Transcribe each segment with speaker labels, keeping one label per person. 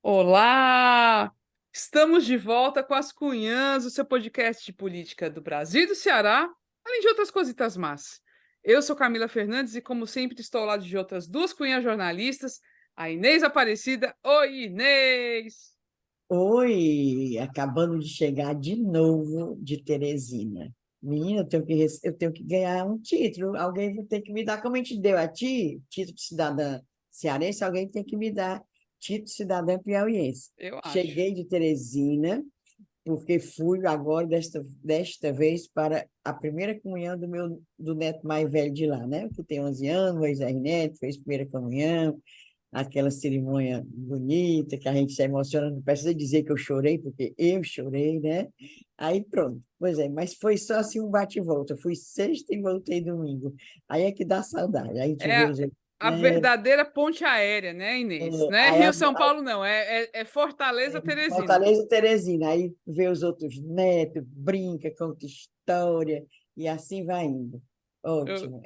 Speaker 1: Olá! Estamos de volta com as Cunhãs, o seu podcast de política do Brasil e do Ceará, além de outras cositas más. Eu sou Camila Fernandes e, como sempre, estou ao lado de outras duas cunhas jornalistas, a Inês Aparecida. Oi, Inês!
Speaker 2: Oi, acabando de chegar de novo de Teresina. Menina, eu tenho que ganhar um título. Alguém vai ter que me dar, como a gente deu a ti, título de cidadã cearense, alguém tem que me dar título de cidadã piauiense.
Speaker 1: Eu acho.
Speaker 2: Cheguei de Teresina, porque fui agora, desta vez, para a primeira comunhão do neto mais velho de lá, né? Que tem 11 anos, Moisés Neto, fez primeira comunhão, aquela cerimônia bonita, que a gente se emociona, não precisa dizer que eu chorei, porque eu chorei, né? Aí pronto. Pois é, mas foi só assim um bate e volta. Fui sexta e voltei domingo. Aí é que dá saudade. Aí a gente vê
Speaker 1: É
Speaker 2: os
Speaker 1: a
Speaker 2: netos,
Speaker 1: verdadeira ponte aérea, né, Inês? Não é
Speaker 2: aí
Speaker 1: Rio-São Paulo, não. É Fortaleza-Teresina.
Speaker 2: Fortaleza e Teresina, aí vê os outros netos, brinca, conta história, e assim vai indo. Ótimo.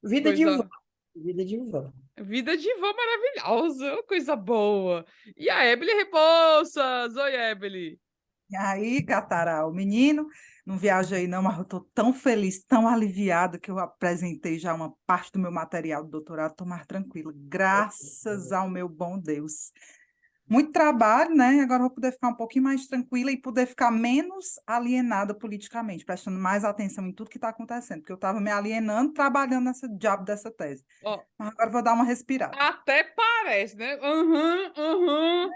Speaker 2: Vida de vó,
Speaker 1: Coisa
Speaker 2: vida de vó.
Speaker 1: Vida de vó maravilhosa, coisa boa. E a Ebele Rebouças. Oi, Ebele.
Speaker 3: E aí, Gataral, menino, não viajei não, mas eu estou tão feliz, tão aliviada que eu apresentei já uma parte do meu material do doutorado, estou mais tranquila, graças ao meu bom Deus. Muito trabalho, né? Agora eu vou poder ficar um pouquinho mais tranquila e poder ficar menos alienada politicamente, prestando mais atenção em tudo que está acontecendo, porque eu estava me alienando trabalhando nessa diabo dessa tese.
Speaker 1: Ó,
Speaker 3: Mas agora eu vou dar uma respirada.
Speaker 1: até parece, né?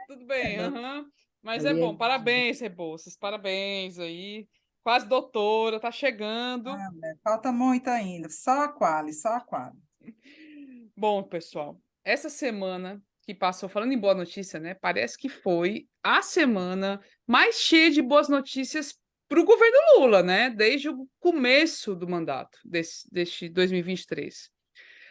Speaker 1: Tudo bem, Mas é
Speaker 2: Ali
Speaker 1: bom,
Speaker 2: é
Speaker 1: parabéns, Rebouças, parabéns aí. Quase doutora, tá chegando.
Speaker 3: Falta muito ainda, só a quali, só a quali.
Speaker 1: Bom, pessoal, essa semana que passou, falando em boa notícia, né? Parece que foi a semana mais cheia de boas notícias para o governo Lula, né? Desde o começo do mandato deste 2023.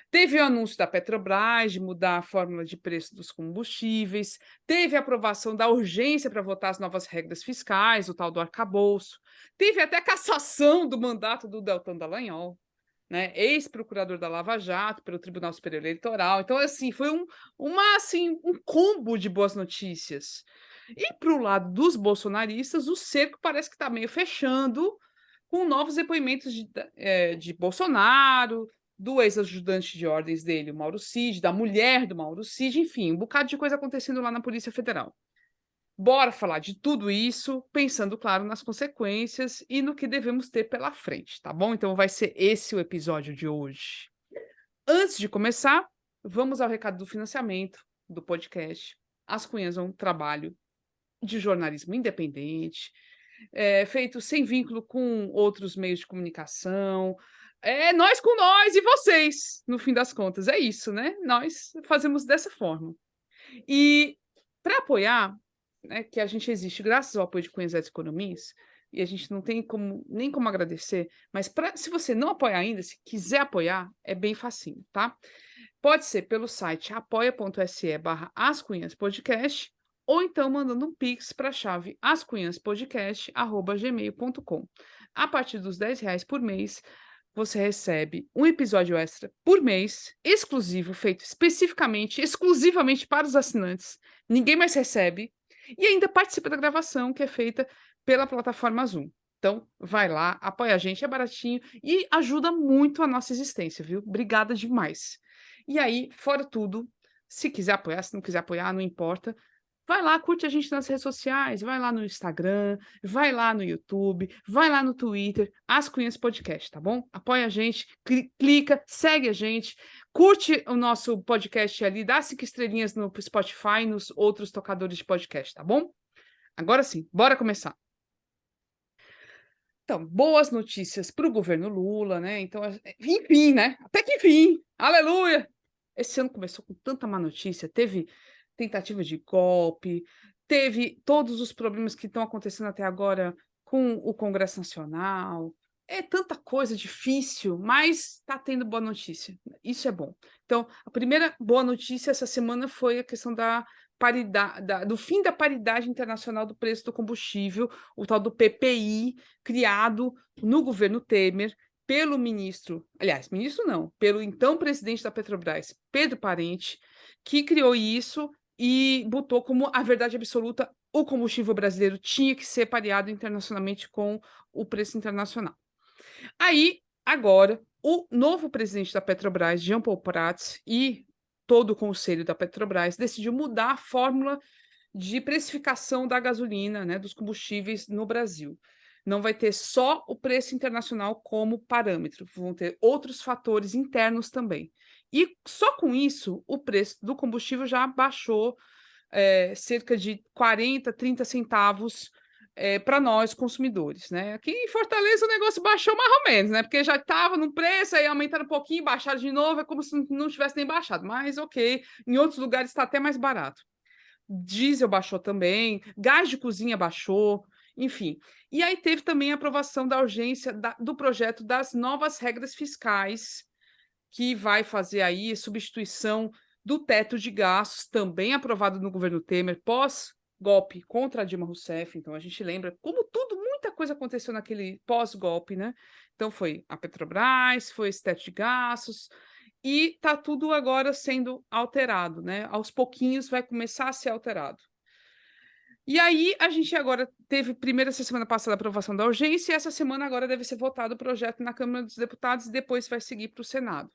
Speaker 1: Teve o anúncio da Petrobras de mudar a fórmula de preço dos combustíveis, teve a aprovação da urgência para votar as novas regras fiscais, o tal do arcabouço, teve até a cassação do mandato do Deltan Dallagnol, né, ex-procurador da Lava Jato, pelo Tribunal Superior Eleitoral. Então, assim, foi um combo de boas notícias. E para o lado dos bolsonaristas, o cerco parece que está meio fechando, com novos depoimentos de Bolsonaro, do ex-ajudante de ordens dele, o Mauro Cid, da mulher do Mauro Cid, enfim, um bocado de coisa acontecendo lá na Polícia Federal. Bora falar de tudo isso, pensando, claro, nas consequências e no que devemos ter pela frente, tá bom? Então vai ser esse o episódio de hoje. Antes de começar, vamos ao recado do financiamento do podcast. As Cunhas é um trabalho de jornalismo independente, feito sem vínculo com outros meios de comunicação. É nós com nós e vocês, no fim das contas. É isso, né? Nós fazemos dessa forma. E para apoiar, né, que a gente existe graças ao apoio de Cunhas Economias, e a gente não tem nem como agradecer, mas se você não apoia ainda, se quiser apoiar, é bem facinho, tá? Pode ser pelo site apoia.se/ascunhaspodcast, ou então mandando um pix para a chave ascunhaspodcast@gmail.com. A partir dos R$ 10 por mês, você recebe um episódio extra por mês, exclusivo, feito exclusivamente para os assinantes. Ninguém mais recebe. E ainda participa da gravação, que é feita pela plataforma Zoom. Então, vai lá, apoia a gente, é baratinho e ajuda muito a nossa existência, viu? Obrigada demais. E aí, fora tudo, se quiser apoiar, se não quiser apoiar, não importa. Vai lá, curte a gente nas redes sociais, vai lá no Instagram, vai lá no YouTube, vai lá no Twitter, As Cunhas Podcast, tá bom? Apoia a gente, clica, segue a gente, curte o nosso podcast ali, dá 5 estrelinhas no Spotify e nos outros tocadores de podcast, tá bom? Agora sim, bora começar. Então, boas notícias para o governo Lula, né? Então, enfim, né? Até que enfim, aleluia! Esse ano começou com tanta má notícia, teve tentativa de golpe, teve todos os problemas que estão acontecendo até agora com o Congresso Nacional. É tanta coisa difícil, mas está tendo boa notícia. Isso é bom. Então, a primeira boa notícia essa semana foi a questão da paridade, do fim da paridade internacional do preço do combustível, o tal do PPI, criado no governo Temer pelo ministro não, pelo então presidente da Petrobras, Pedro Parente, que criou isso e botou como a verdade absoluta: o combustível brasileiro tinha que ser pareado internacionalmente com o preço internacional. Aí, agora, o novo presidente da Petrobras, Jean Paul Prats, e todo o conselho da Petrobras decidiu mudar a fórmula de precificação da gasolina, né, dos combustíveis no Brasil. Não vai ter só o preço internacional como parâmetro, vão ter outros fatores internos também. E só com isso, o preço do combustível já baixou cerca de 40, 30 centavos para nós, consumidores, né? Aqui em Fortaleza o negócio baixou mais ou menos, né? Porque já estava no preço, aí aumentaram um pouquinho, baixaram de novo, é como se não tivesse nem baixado. Mas ok, em outros lugares está até mais barato. Diesel baixou também, gás de cozinha baixou, enfim. E aí teve também a aprovação da urgência do projeto das novas regras fiscais, que vai fazer aí substituição do teto de gastos, também aprovado no governo Temer, pós-golpe contra a Dilma Rousseff. Então, a gente lembra como tudo, muita coisa aconteceu naquele pós-golpe, né? Então, foi a Petrobras, foi esse teto de gastos, e está tudo agora sendo alterado, né? Aos pouquinhos vai começar a ser alterado. E aí, a gente agora teve, primeiro, essa semana passada, a aprovação da urgência, e essa semana agora deve ser votado o projeto na Câmara dos Deputados e depois vai seguir para o Senado.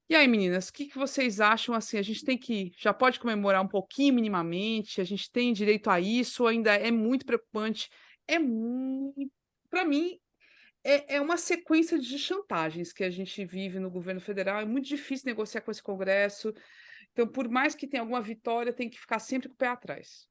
Speaker 1: E aí, meninas, o que que vocês acham, assim, a gente tem que, já pode comemorar um pouquinho minimamente, a gente tem direito a isso, ainda é muito preocupante, é muito, para mim, é uma sequência de chantagens que a gente vive no governo federal, é muito difícil negociar com esse Congresso, então, por mais que tenha alguma vitória, tem que ficar sempre com o pé atrás.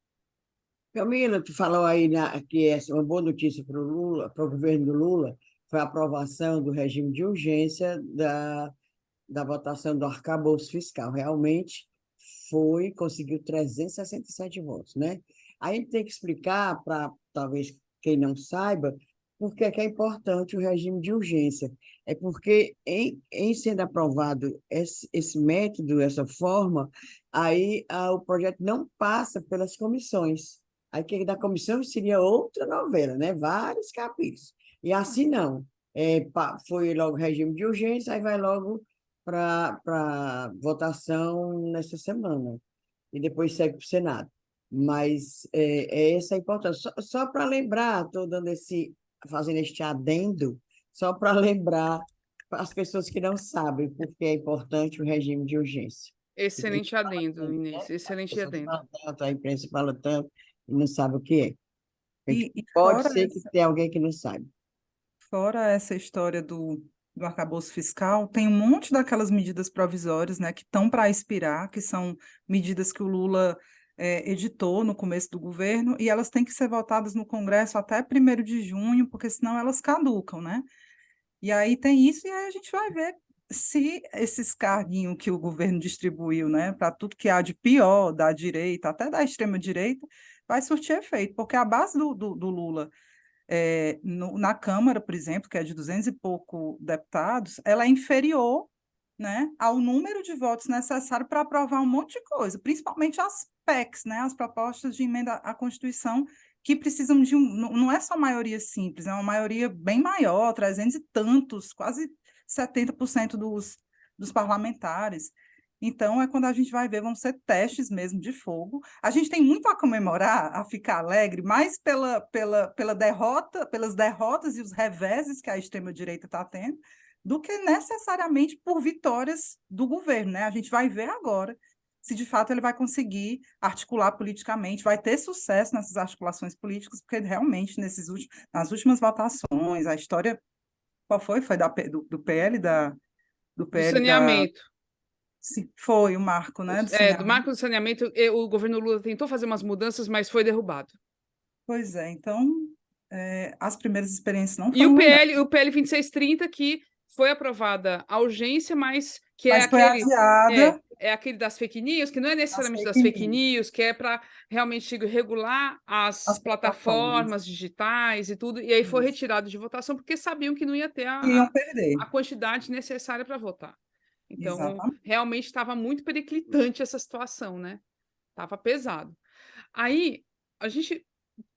Speaker 2: Camila, tu falou aí que essa é uma boa notícia para o Lula, para o governo do Lula, foi a aprovação do regime de urgência da votação do arcabouço fiscal. Realmente conseguiu 367 votos, né? Aí a gente tem que explicar para, talvez, quem não saiba, por que é importante o regime de urgência. É porque, em sendo aprovado esse método, essa forma, aí o projeto não passa pelas comissões. Aí que da comissão seria outra novela, né? Vários capítulos. E assim não. Foi logo regime de urgência, aí vai logo para votação nessa semana, e depois segue para o Senado. Mas é essa a importância. Só para lembrar, estou fazendo este adendo, só para lembrar para as pessoas que não sabem porque é importante o regime de urgência. Porque a gente
Speaker 1: Excelente
Speaker 2: fala
Speaker 1: adendo,
Speaker 2: tanto, né?
Speaker 1: Inês,
Speaker 2: As
Speaker 1: excelente
Speaker 2: pessoas
Speaker 1: adendo.
Speaker 2: falam tanto, a imprensa fala tanto, e não sabe o que é.
Speaker 3: E
Speaker 2: Pode ser que tenha alguém que não saiba.
Speaker 3: fora essa história do arcabouço fiscal, tem um monte daquelas medidas provisórias, né, que estão para expirar, que são medidas que o Lula editou no começo do governo, e elas têm que ser votadas no Congresso até 1º de junho, porque senão elas caducam, né? E aí tem isso, e aí a gente vai ver se esses carguinhos que o governo distribuiu, né, para tudo que há de pior da direita, até da extrema-direita, vai surtir efeito, porque a base do Lula na Câmara, por exemplo, que é de 200 e pouco deputados, ela é inferior, né, ao número de votos necessário para aprovar um monte de coisa, principalmente as PECs, né, as propostas de emenda à Constituição, que precisam de não é só maioria simples, é uma maioria bem maior, 300 e tantos, quase 70% dos parlamentares. Então, é quando a gente vai ver, vão ser testes mesmo de fogo. A gente tem muito a comemorar, a ficar alegre, mais pela derrota, pelas derrotas e os reveses que a extrema-direita está tendo, do que necessariamente por vitórias do governo, né? A gente vai ver agora se de fato ele vai conseguir articular politicamente, vai ter sucesso nessas articulações políticas, porque realmente nas últimas votações, a história, qual foi? Foi do PL do
Speaker 1: Do
Speaker 3: PL da
Speaker 1: saneamento.
Speaker 3: foi o marco, né, do
Speaker 1: Do
Speaker 3: saneamento.
Speaker 1: marco do saneamento, o governo Lula tentou fazer umas mudanças, mas foi derrubado.
Speaker 3: Pois é, então as primeiras experiências não
Speaker 1: E
Speaker 3: foram legais,
Speaker 1: O PL 2630, que foi aprovada a urgência, mas que
Speaker 3: mas foi adiada
Speaker 1: é aquele das fake news, que não é
Speaker 3: as
Speaker 1: necessariamente das
Speaker 3: fake
Speaker 1: fake
Speaker 3: news,
Speaker 1: news, que é para realmente regular as
Speaker 3: as plataformas.
Speaker 1: plataformas digitais e tudo, e aí foi
Speaker 3: Isso.
Speaker 1: retirado de votação porque sabiam que não ia ter
Speaker 3: Iriam perder,
Speaker 1: a quantidade necessária para votar. Então,
Speaker 3: exatamente.
Speaker 1: realmente estava muito periclitante essa situação, né? Estava pesado. Aí, a gente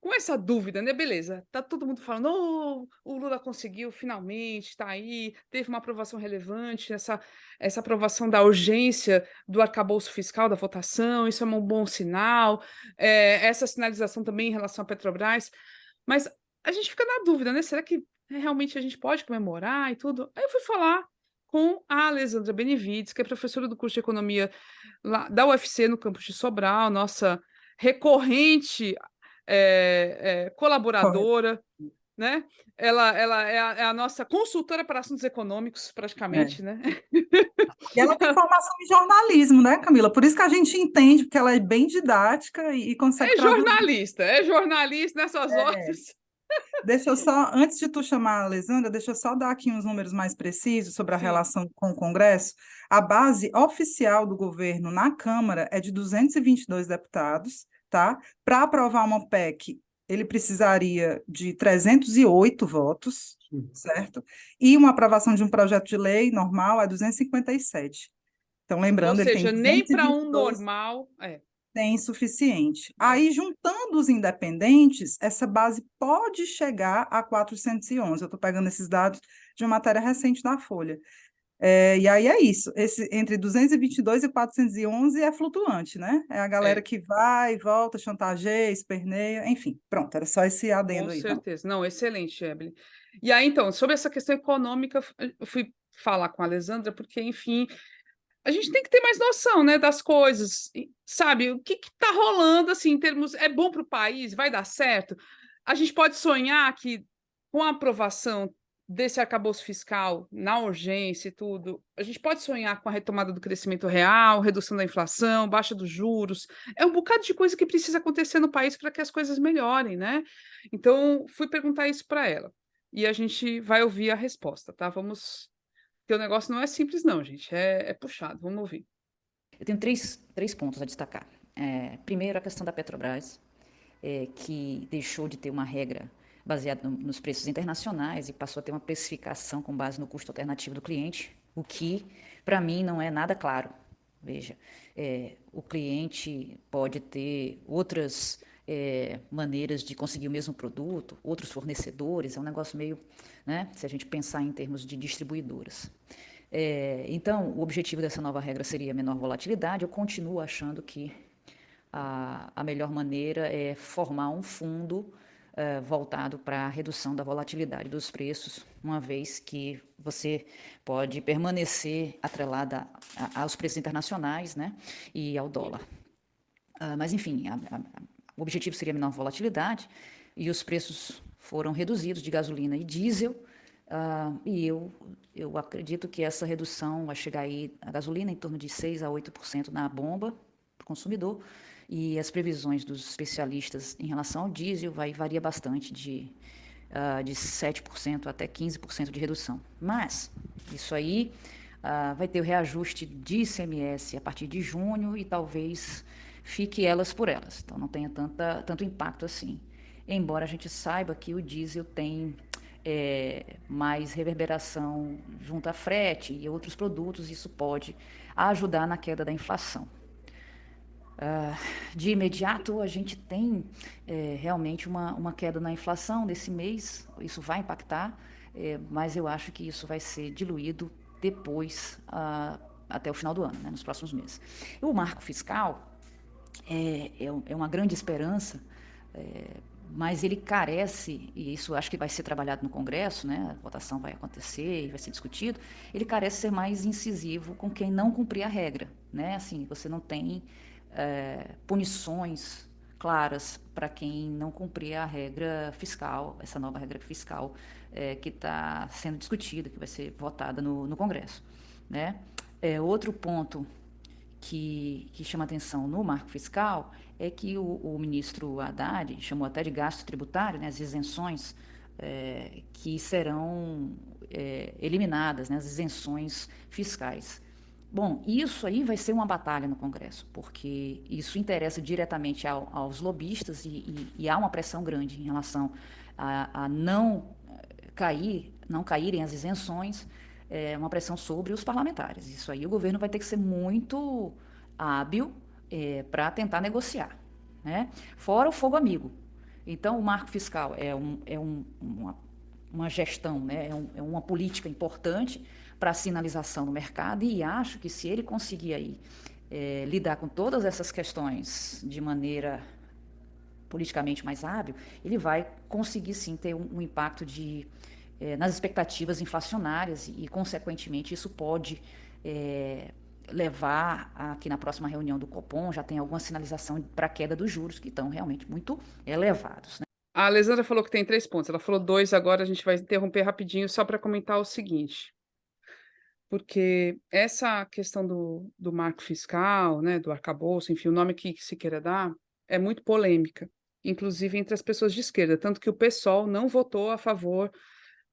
Speaker 1: com essa dúvida, né? Beleza, tá todo mundo falando, oh, o Lula conseguiu finalmente, está aí, teve uma aprovação relevante, essa aprovação da urgência do arcabouço fiscal, da votação, isso é um bom sinal, essa sinalização também em relação à Petrobras, mas a gente fica na dúvida, né? Será que realmente a gente pode comemorar e tudo? Aí eu fui falar com a Alessandra Benevides, que é professora do curso de Economia lá da UFC, no campus de Sobral, nossa recorrente
Speaker 3: Correto.
Speaker 1: colaboradora, né? Ela é a nossa consultora para assuntos econômicos,
Speaker 3: É.
Speaker 1: praticamente, né?
Speaker 3: E ela tem formação em jornalismo, né, Camila? Por isso que a gente entende, porque ela é bem didática e consegue traduzir.
Speaker 1: É jornalista nessas
Speaker 3: É.
Speaker 1: horas.
Speaker 3: Deixa eu só, antes de tu chamar a Alessandra, deixa eu só dar aqui uns números mais precisos sobre a
Speaker 1: Sim,
Speaker 3: relação com o Congresso. A base oficial do governo na Câmara é de 222 deputados, tá? Para aprovar uma PEC, ele precisaria de 308 votos, certo? E uma aprovação de um projeto de lei normal é 257. Então,
Speaker 1: ou
Speaker 3: lembrando, ele tem
Speaker 1: seja, nem para um
Speaker 3: 222.
Speaker 1: normal.
Speaker 3: Tem insuficiente. Aí, juntando os independentes, essa base pode chegar a 411. Eu estou pegando esses dados de uma matéria recente da Folha. E aí é isso. Entre 222 e 411 é flutuante, né? É a galera
Speaker 1: É,
Speaker 3: que vai, volta, chantageia, esperneia, enfim. Pronto, era só esse
Speaker 1: com
Speaker 3: adendo aí, tá?
Speaker 1: certeza. Não, excelente, Evelyn. E aí, então, sobre essa questão econômica, eu fui falar com a Alessandra, porque, enfim, a gente tem que ter mais noção, né, das coisas, sabe? O que está rolando, assim, em termos. É bom para o país? Vai dar certo? A gente pode sonhar que, com a aprovação desse arcabouço fiscal, na urgência e tudo, a gente pode sonhar com a retomada do crescimento real, redução da inflação, baixa dos juros. É um bocado de coisa que precisa acontecer no país para que as coisas melhorem, né? Então, fui perguntar isso para ela. E a gente vai ouvir a resposta, tá? Vamos. Porque o negócio não é simples, não, gente. É puxado. Vamos ouvir.
Speaker 4: Eu tenho três pontos a destacar. Primeiro, a questão da Petrobras, que deixou de ter uma regra baseada nos preços internacionais e passou a ter uma precificação com base no custo alternativo do cliente, o que, para mim, não é nada claro. Veja, o cliente pode ter outras maneiras de conseguir o mesmo produto, outros fornecedores, é um negócio meio, né, se a gente pensar em termos de distribuidoras. Então, o objetivo dessa nova regra seria menor volatilidade. Eu continuo achando que a melhor maneira é formar um fundo voltado para a redução da volatilidade dos preços, uma vez que você pode permanecer atrelada aos preços internacionais, né, e ao dólar. Mas, enfim, o objetivo seria menor volatilidade e os preços foram reduzidos de gasolina e diesel. E eu acredito que essa redução vai chegar aí a gasolina em torno de 6 a 8% na bomba para o consumidor. E as previsões dos especialistas em relação ao diesel varia bastante de 7% até 15% de redução. Mas isso aí vai ter o reajuste de ICMS a partir de junho e talvez fique elas por elas. Então não tenha tanto impacto assim. Embora a gente saiba que o diesel tem mais reverberação junto a frete e outros produtos, isso pode ajudar na queda da inflação. De imediato, a gente tem realmente uma queda na inflação nesse mês, isso vai impactar, mas eu acho que isso vai ser diluído depois, até o final do ano, né, nos próximos meses. O marco fiscal é uma grande esperança, mas ele carece, e isso acho que vai ser trabalhado no Congresso, né, a votação vai acontecer e vai ser discutido, ele carece ser mais incisivo com quem não cumprir a regra, né, assim, você não tem punições claras para quem não cumprir a regra fiscal, essa nova regra fiscal que está sendo discutida, que vai ser votada no Congresso, né. Outro ponto que chama atenção no marco fiscal é que o ministro Haddad chamou até de gasto tributário, né, as isenções que serão eliminadas, né, as isenções fiscais. Bom, isso aí vai ser uma batalha no Congresso, porque isso interessa diretamente aos lobistas e há uma pressão grande em relação a não caírem as isenções, uma pressão sobre os parlamentares. Isso aí o governo vai ter que ser muito hábil para tentar negociar, né? Fora o fogo amigo. Então, o marco fiscal uma gestão, né? É uma política importante para a sinalização no mercado, e acho que se ele conseguir aí, lidar com todas essas questões de maneira politicamente mais hábil, ele vai conseguir sim ter um impacto nas expectativas inflacionárias e, consequentemente, isso pode levar a que na próxima reunião do Copom já tenha alguma sinalização para a queda dos juros, que estão realmente muito elevados, né?
Speaker 1: A Alessandra falou que tem 3 pontos, ela falou 2, agora a gente vai interromper rapidinho só para comentar o seguinte, porque essa questão do marco fiscal, né, do arcabouço, enfim, o nome que se queira dar, é muito polêmica, inclusive entre as pessoas de esquerda, tanto que o PSOL não votou a favor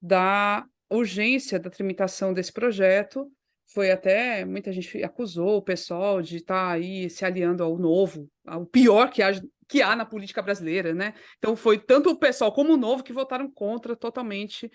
Speaker 1: da urgência da tramitação desse projeto. Foi até, muita gente acusou o PSOL de estar aí se aliando ao novo, ao pior que há na política brasileira, né? Então foi tanto o PSOL como o Novo que votaram contra totalmente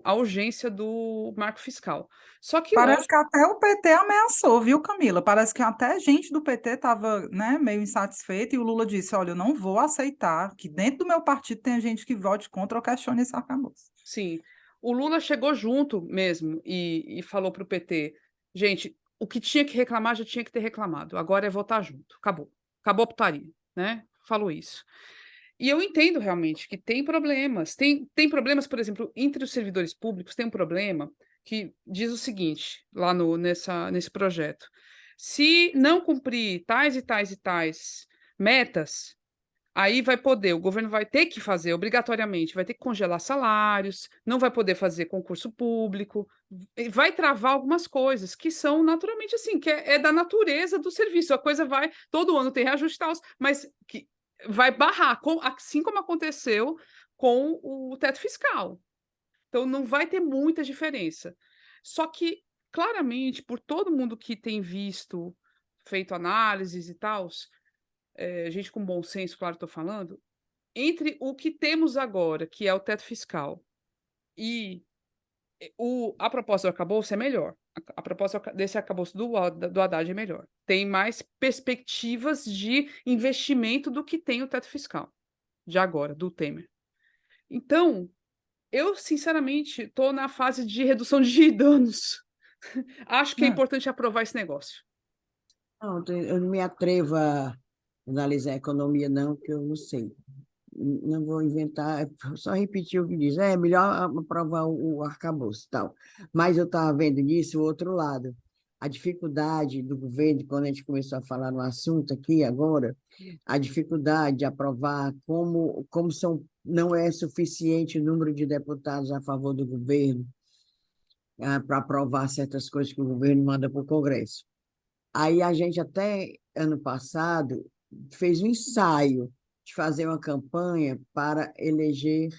Speaker 1: a urgência do marco fiscal. Só que,
Speaker 3: Parece
Speaker 1: lógico,
Speaker 3: que até o PT ameaçou, viu, Camila? Parece que até gente do PT estava, né, meio insatisfeita e o Lula disse: olha, eu não vou aceitar que dentro do meu partido tenha gente que vote contra ou questione esse arcabouço.
Speaker 1: sim, o Lula chegou junto mesmo e falou para o PT, gente, o que tinha que reclamar já tinha que ter reclamado, agora é votar junto, acabou, acabou a putaria, né? Falou isso. E eu entendo realmente que tem problemas. Tem problemas, por exemplo, entre os servidores públicos, tem um problema que diz o seguinte, lá nesse projeto: se não cumprir tais e tais e tais metas, aí o governo vai ter que fazer obrigatoriamente, vai ter que congelar salários, não vai poder fazer concurso público, e vai travar algumas coisas que são naturalmente assim, que é da natureza do serviço. A coisa vai, todo ano tem reajuste e tal, mas que vai barrar, assim como aconteceu com o teto fiscal. Então não vai ter muita diferença. Só que, claramente, por todo mundo que tem visto, feito análises e tal, gente com bom senso, claro, estou falando, entre o que temos agora, que é o teto fiscal, e a proposta do arcabouço é melhor. A proposta desse arcabouço do Haddad é melhor. Tem mais perspectivas de investimento do que tem o teto fiscal, de agora, do Temer. Então, eu, sinceramente, estou na fase de redução de danos. Acho que é
Speaker 3: Não.
Speaker 1: importante aprovar esse negócio.
Speaker 2: Não, eu não me atrevo a analisar a economia, não, porque eu não sei. Não vou inventar, só repetir o que diz. É melhor aprovar o arcabouço e tal. Mas eu estava vendo nisso o outro lado. A dificuldade do governo, quando a gente começou a falar no assunto aqui agora, a dificuldade de aprovar não é suficiente o número de deputados a favor do governo para aprovar certas coisas que o governo manda para o Congresso. Aí a gente até ano passado fez um ensaio de fazer uma campanha para eleger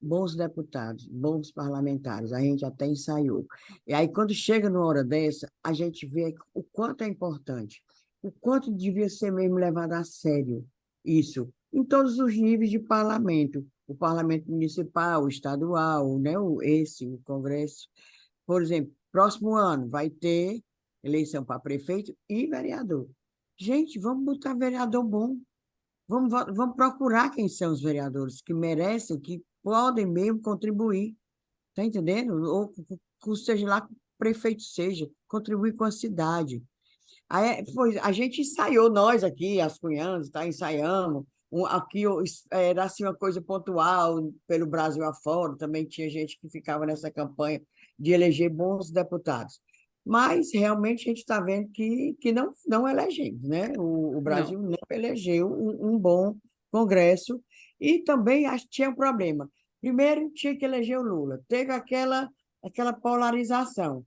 Speaker 2: bons deputados, bons parlamentares. A gente até ensaiou. E aí, quando chega numa hora dessa, a gente vê o quanto é importante, o quanto devia ser mesmo levado a sério isso, em todos os níveis de parlamento, o parlamento municipal, o estadual, né, o Congresso. Por exemplo, próximo ano vai ter eleição para prefeito e vereador. Gente, vamos botar vereador bom. Vamos procurar quem são os vereadores que merecem, que podem mesmo contribuir. Está entendendo? Seja lá que o prefeito seja, contribuir com a cidade. Aí, a gente ensaiou, nós aqui, as cunhanas, tá, ensaiamos. Aqui era assim, uma coisa pontual, pelo Brasil afora, também tinha gente que ficava nessa campanha de eleger bons deputados. Mas realmente a gente está vendo que não elegemos, né? O
Speaker 1: Não.
Speaker 2: Brasil não elegeu um bom Congresso e também tinha um problema. Primeiro, tinha que eleger o Lula. Teve aquela polarização.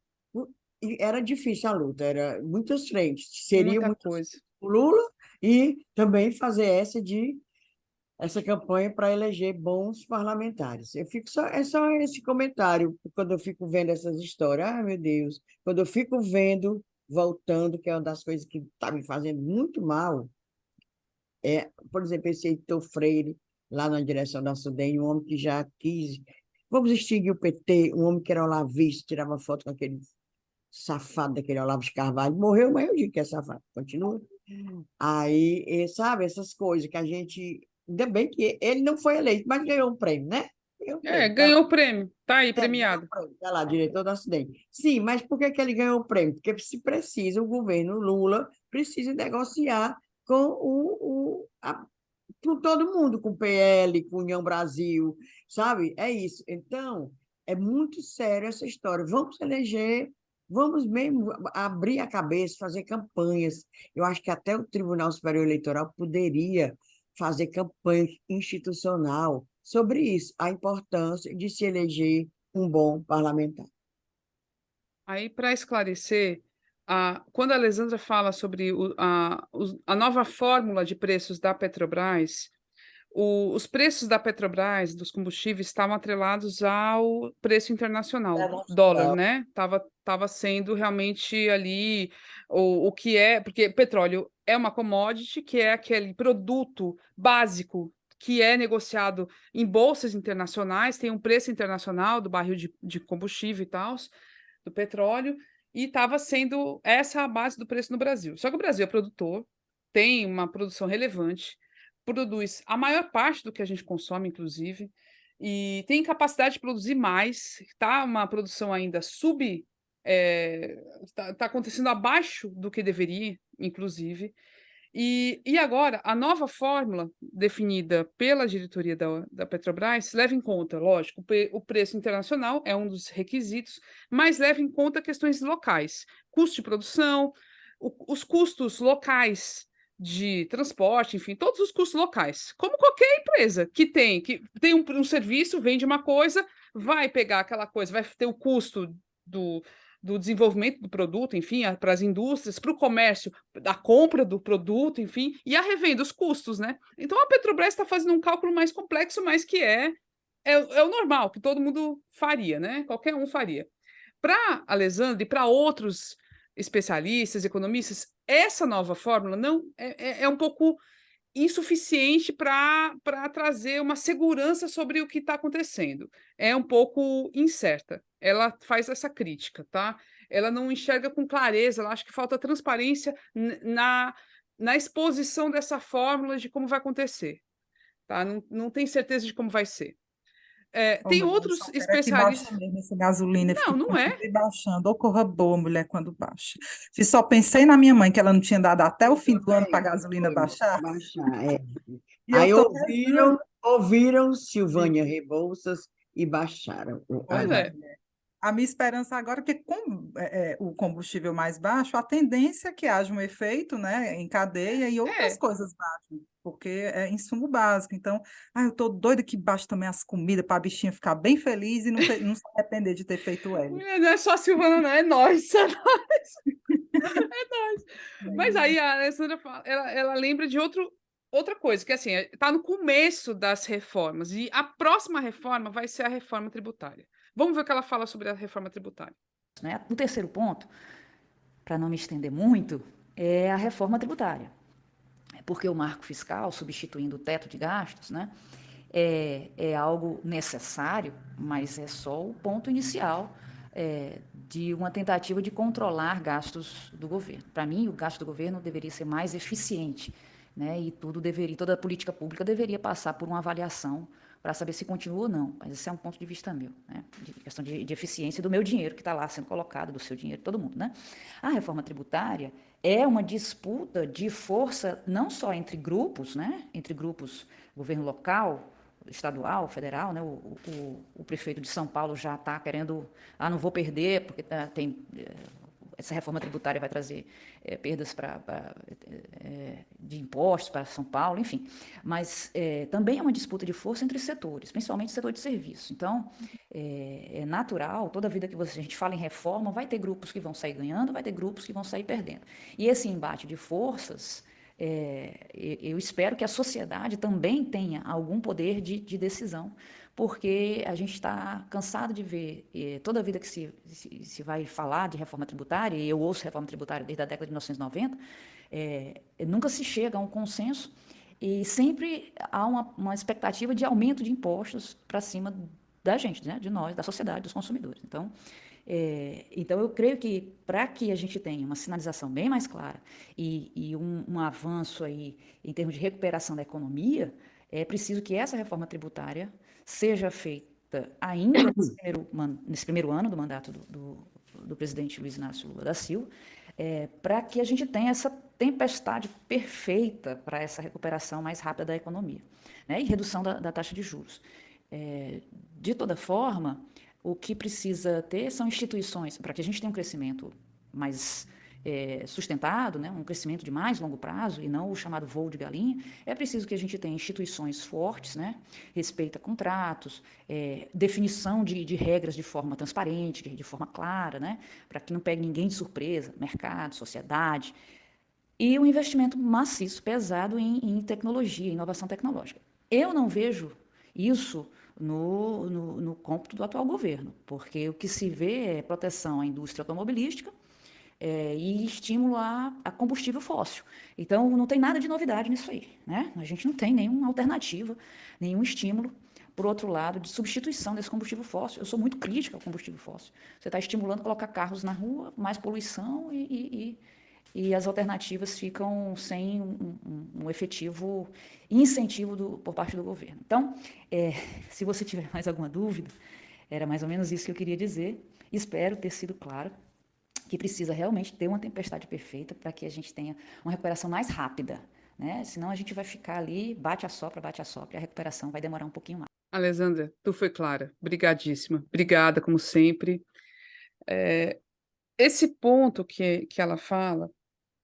Speaker 2: E era difícil a luta, era muitas frentes. Seria
Speaker 1: Muita
Speaker 2: muitas
Speaker 1: coisa.
Speaker 2: o Lula e também fazer essa campanha para eleger bons parlamentares. É só esse comentário quando eu fico vendo essas histórias. Ah, meu Deus, quando eu fico vendo, voltando, que é uma das coisas que está me fazendo muito mal, por exemplo, esse Heitor Freire, lá na direção da SUDEM, um homem que já quis, vamos extinguir o PT, um homem que era olavista, tirava foto com aquele safado daquele Olavo de Carvalho, morreu, mas eu digo que é safado, continua. Aí, sabe, essas coisas que a gente Ainda bem que ele não foi eleito, mas ganhou um prêmio, né? Ganhou um prêmio, tá lá.
Speaker 1: Ganhou o prêmio, tá aí,
Speaker 2: Ganhou um
Speaker 1: premiado.
Speaker 2: prêmio, tá lá, diretor do acidente. Sim, mas por que que ele ganhou o prêmio? Porque se precisa, o governo Lula precisa negociar com com todo mundo, com o PL, com União Brasil, sabe? É isso. Então, é muito sério essa história. Vamos eleger, vamos mesmo abrir a cabeça, fazer campanhas. Eu acho que até o Tribunal Superior Eleitoral poderia fazer campanha institucional sobre isso, a importância de se eleger um bom parlamentar.
Speaker 1: Aí, para esclarecer, quando a Alessandra fala sobre a nova fórmula de preços da Petrobras, os preços da Petrobras, dos combustíveis, estavam atrelados ao preço internacional, dólar,
Speaker 2: Internacional.
Speaker 1: né? Tava sendo realmente ali o que é, porque petróleo é uma commodity, que é aquele produto básico que é negociado em bolsas internacionais, tem um preço internacional do barril de combustível e tal, do petróleo, e estava sendo essa a base do preço no Brasil. Só que o Brasil é produtor, tem uma produção relevante, produz a maior parte do que a gente consome, inclusive, e tem capacidade de produzir mais, está uma produção ainda está acontecendo abaixo do que deveria, inclusive. E agora, a nova fórmula definida pela diretoria da Petrobras leva em conta, lógico, o preço internacional é um dos requisitos, mas leva em conta questões locais, custo de produção, os custos locais de transporte, enfim, todos os custos locais, como qualquer empresa que tem um serviço, vende uma coisa, vai pegar aquela coisa, vai ter o custo do, do desenvolvimento do produto, enfim, para as indústrias, para o comércio, da compra do produto, enfim, e a revenda, os custos, né? Então a Petrobras está fazendo um cálculo mais complexo, mas que é o normal, que todo mundo faria, né? Qualquer um faria. Para Alessandra e para outros especialistas, economistas, essa nova fórmula não é um pouco insuficiente para trazer uma segurança sobre o que está acontecendo. É um pouco incerta. Ela faz essa crítica, tá? Ela não enxerga com clareza, ela acha que falta transparência na exposição dessa fórmula de como vai acontecer, tá? Não tem certeza de como vai ser.
Speaker 3: Oh,
Speaker 1: Tem
Speaker 3: mulher,
Speaker 1: outros
Speaker 3: só quero é que baixe
Speaker 1: especialistas.
Speaker 3: mesmo essa gasolina,
Speaker 1: Não,
Speaker 3: fique
Speaker 1: não é.
Speaker 3: continue baixando. Ô, corra boa, mulher, quando baixa. Se só pensei na minha mãe, que ela não tinha dado até o
Speaker 2: Eu
Speaker 3: fim do ano para a
Speaker 2: também,
Speaker 3: gasolina
Speaker 2: foi
Speaker 3: baixar,
Speaker 2: baixar, é.
Speaker 3: e eu
Speaker 2: Aí
Speaker 3: estou rezando.
Speaker 2: ouviram Silvânia Rebouças e baixaram
Speaker 1: Pois é.
Speaker 3: A minha esperança agora é que com o combustível mais baixo, a tendência é que haja um efeito, né, em cadeia e outras
Speaker 1: É.
Speaker 3: coisas baixem, porque é insumo básico. Então, eu estou doida que baixe também as comidas para a bichinha ficar bem feliz e não se arrepender de ter feito L.
Speaker 1: Não é só a Silvana, não, é nós. Mas aí a Alessandra ela lembra de outra coisa, que assim, está no começo das reformas, e a próxima reforma vai ser a reforma tributária. Vamos ver o que ela fala sobre a reforma tributária.
Speaker 4: Né? O terceiro ponto, para não me estender muito, é a reforma tributária. Porque o marco fiscal, substituindo o teto de gastos, né, é algo necessário, mas é só o ponto inicial de uma tentativa de controlar gastos do governo. Para mim, o gasto do governo deveria ser mais eficiente, né, e toda a política pública deveria passar por uma avaliação para saber se continua ou não. Mas esse é um ponto de vista meu, né, de questão de eficiência do meu dinheiro que está lá sendo colocado, do seu dinheiro, todo mundo, né? A reforma tributária é uma disputa de força não só entre grupos, né, entre grupos, governo local, estadual, federal, né? O prefeito de São Paulo já está querendo, não vou perder, porque essa reforma tributária vai trazer perdas de impostos para São Paulo, enfim. Mas também é uma disputa de força entre setores, principalmente o setor de serviço. Então, é natural, toda vida que a gente fala em reforma, vai ter grupos que vão sair ganhando, vai ter grupos que vão sair perdendo. E esse embate de forças, eu espero que a sociedade também tenha algum poder de decisão, porque a gente está cansado de ver, toda vida que se vai falar de reforma tributária, e eu ouço reforma tributária desde a década de 1990, nunca se chega a um consenso e sempre há uma expectativa de aumento de impostos para cima da gente, né? De nós, da sociedade, dos consumidores. Então eu creio que para que a gente tenha uma sinalização bem mais clara e um avanço aí em termos de recuperação da economia, É preciso que essa reforma tributária seja feita ainda nesse primeiro ano do mandato do presidente Luiz Inácio Lula da Silva, para que a gente tenha essa tempestade perfeita para essa recuperação mais rápida da economia, né, e redução da taxa de juros. De toda forma, o que precisa ter são instituições, para que a gente tenha um crescimento mais sustentado, né, um crescimento de mais longo prazo, e não o chamado voo de galinha, é preciso que a gente tenha instituições fortes, né, respeito a contratos, definição de regras de forma transparente, de forma clara, né, para que não pegue ninguém de surpresa, mercado, sociedade, e um investimento maciço, pesado em tecnologia, inovação tecnológica. Eu não vejo isso no cômputo do atual governo, porque o que se vê é proteção à indústria automobilística e estímulo a combustível fóssil. Então, não tem nada de novidade nisso aí, né? A gente não tem nenhuma alternativa, nenhum estímulo, por outro lado, de substituição desse combustível fóssil. Eu sou muito crítica ao combustível fóssil. Você está estimulando colocar carros na rua, mais poluição e as alternativas ficam sem um efetivo incentivo por parte do governo. Então, se você tiver mais alguma dúvida, era mais ou menos isso que eu queria dizer. Espero ter sido claro que precisa realmente ter uma tempestade perfeita para que a gente tenha uma recuperação mais rápida, né? Senão a gente vai ficar ali, bate a sopra, e a recuperação vai demorar um pouquinho mais.
Speaker 1: Alessandra, tu foi clara. Obrigadíssima. Obrigada, como sempre. Esse ponto que ela fala,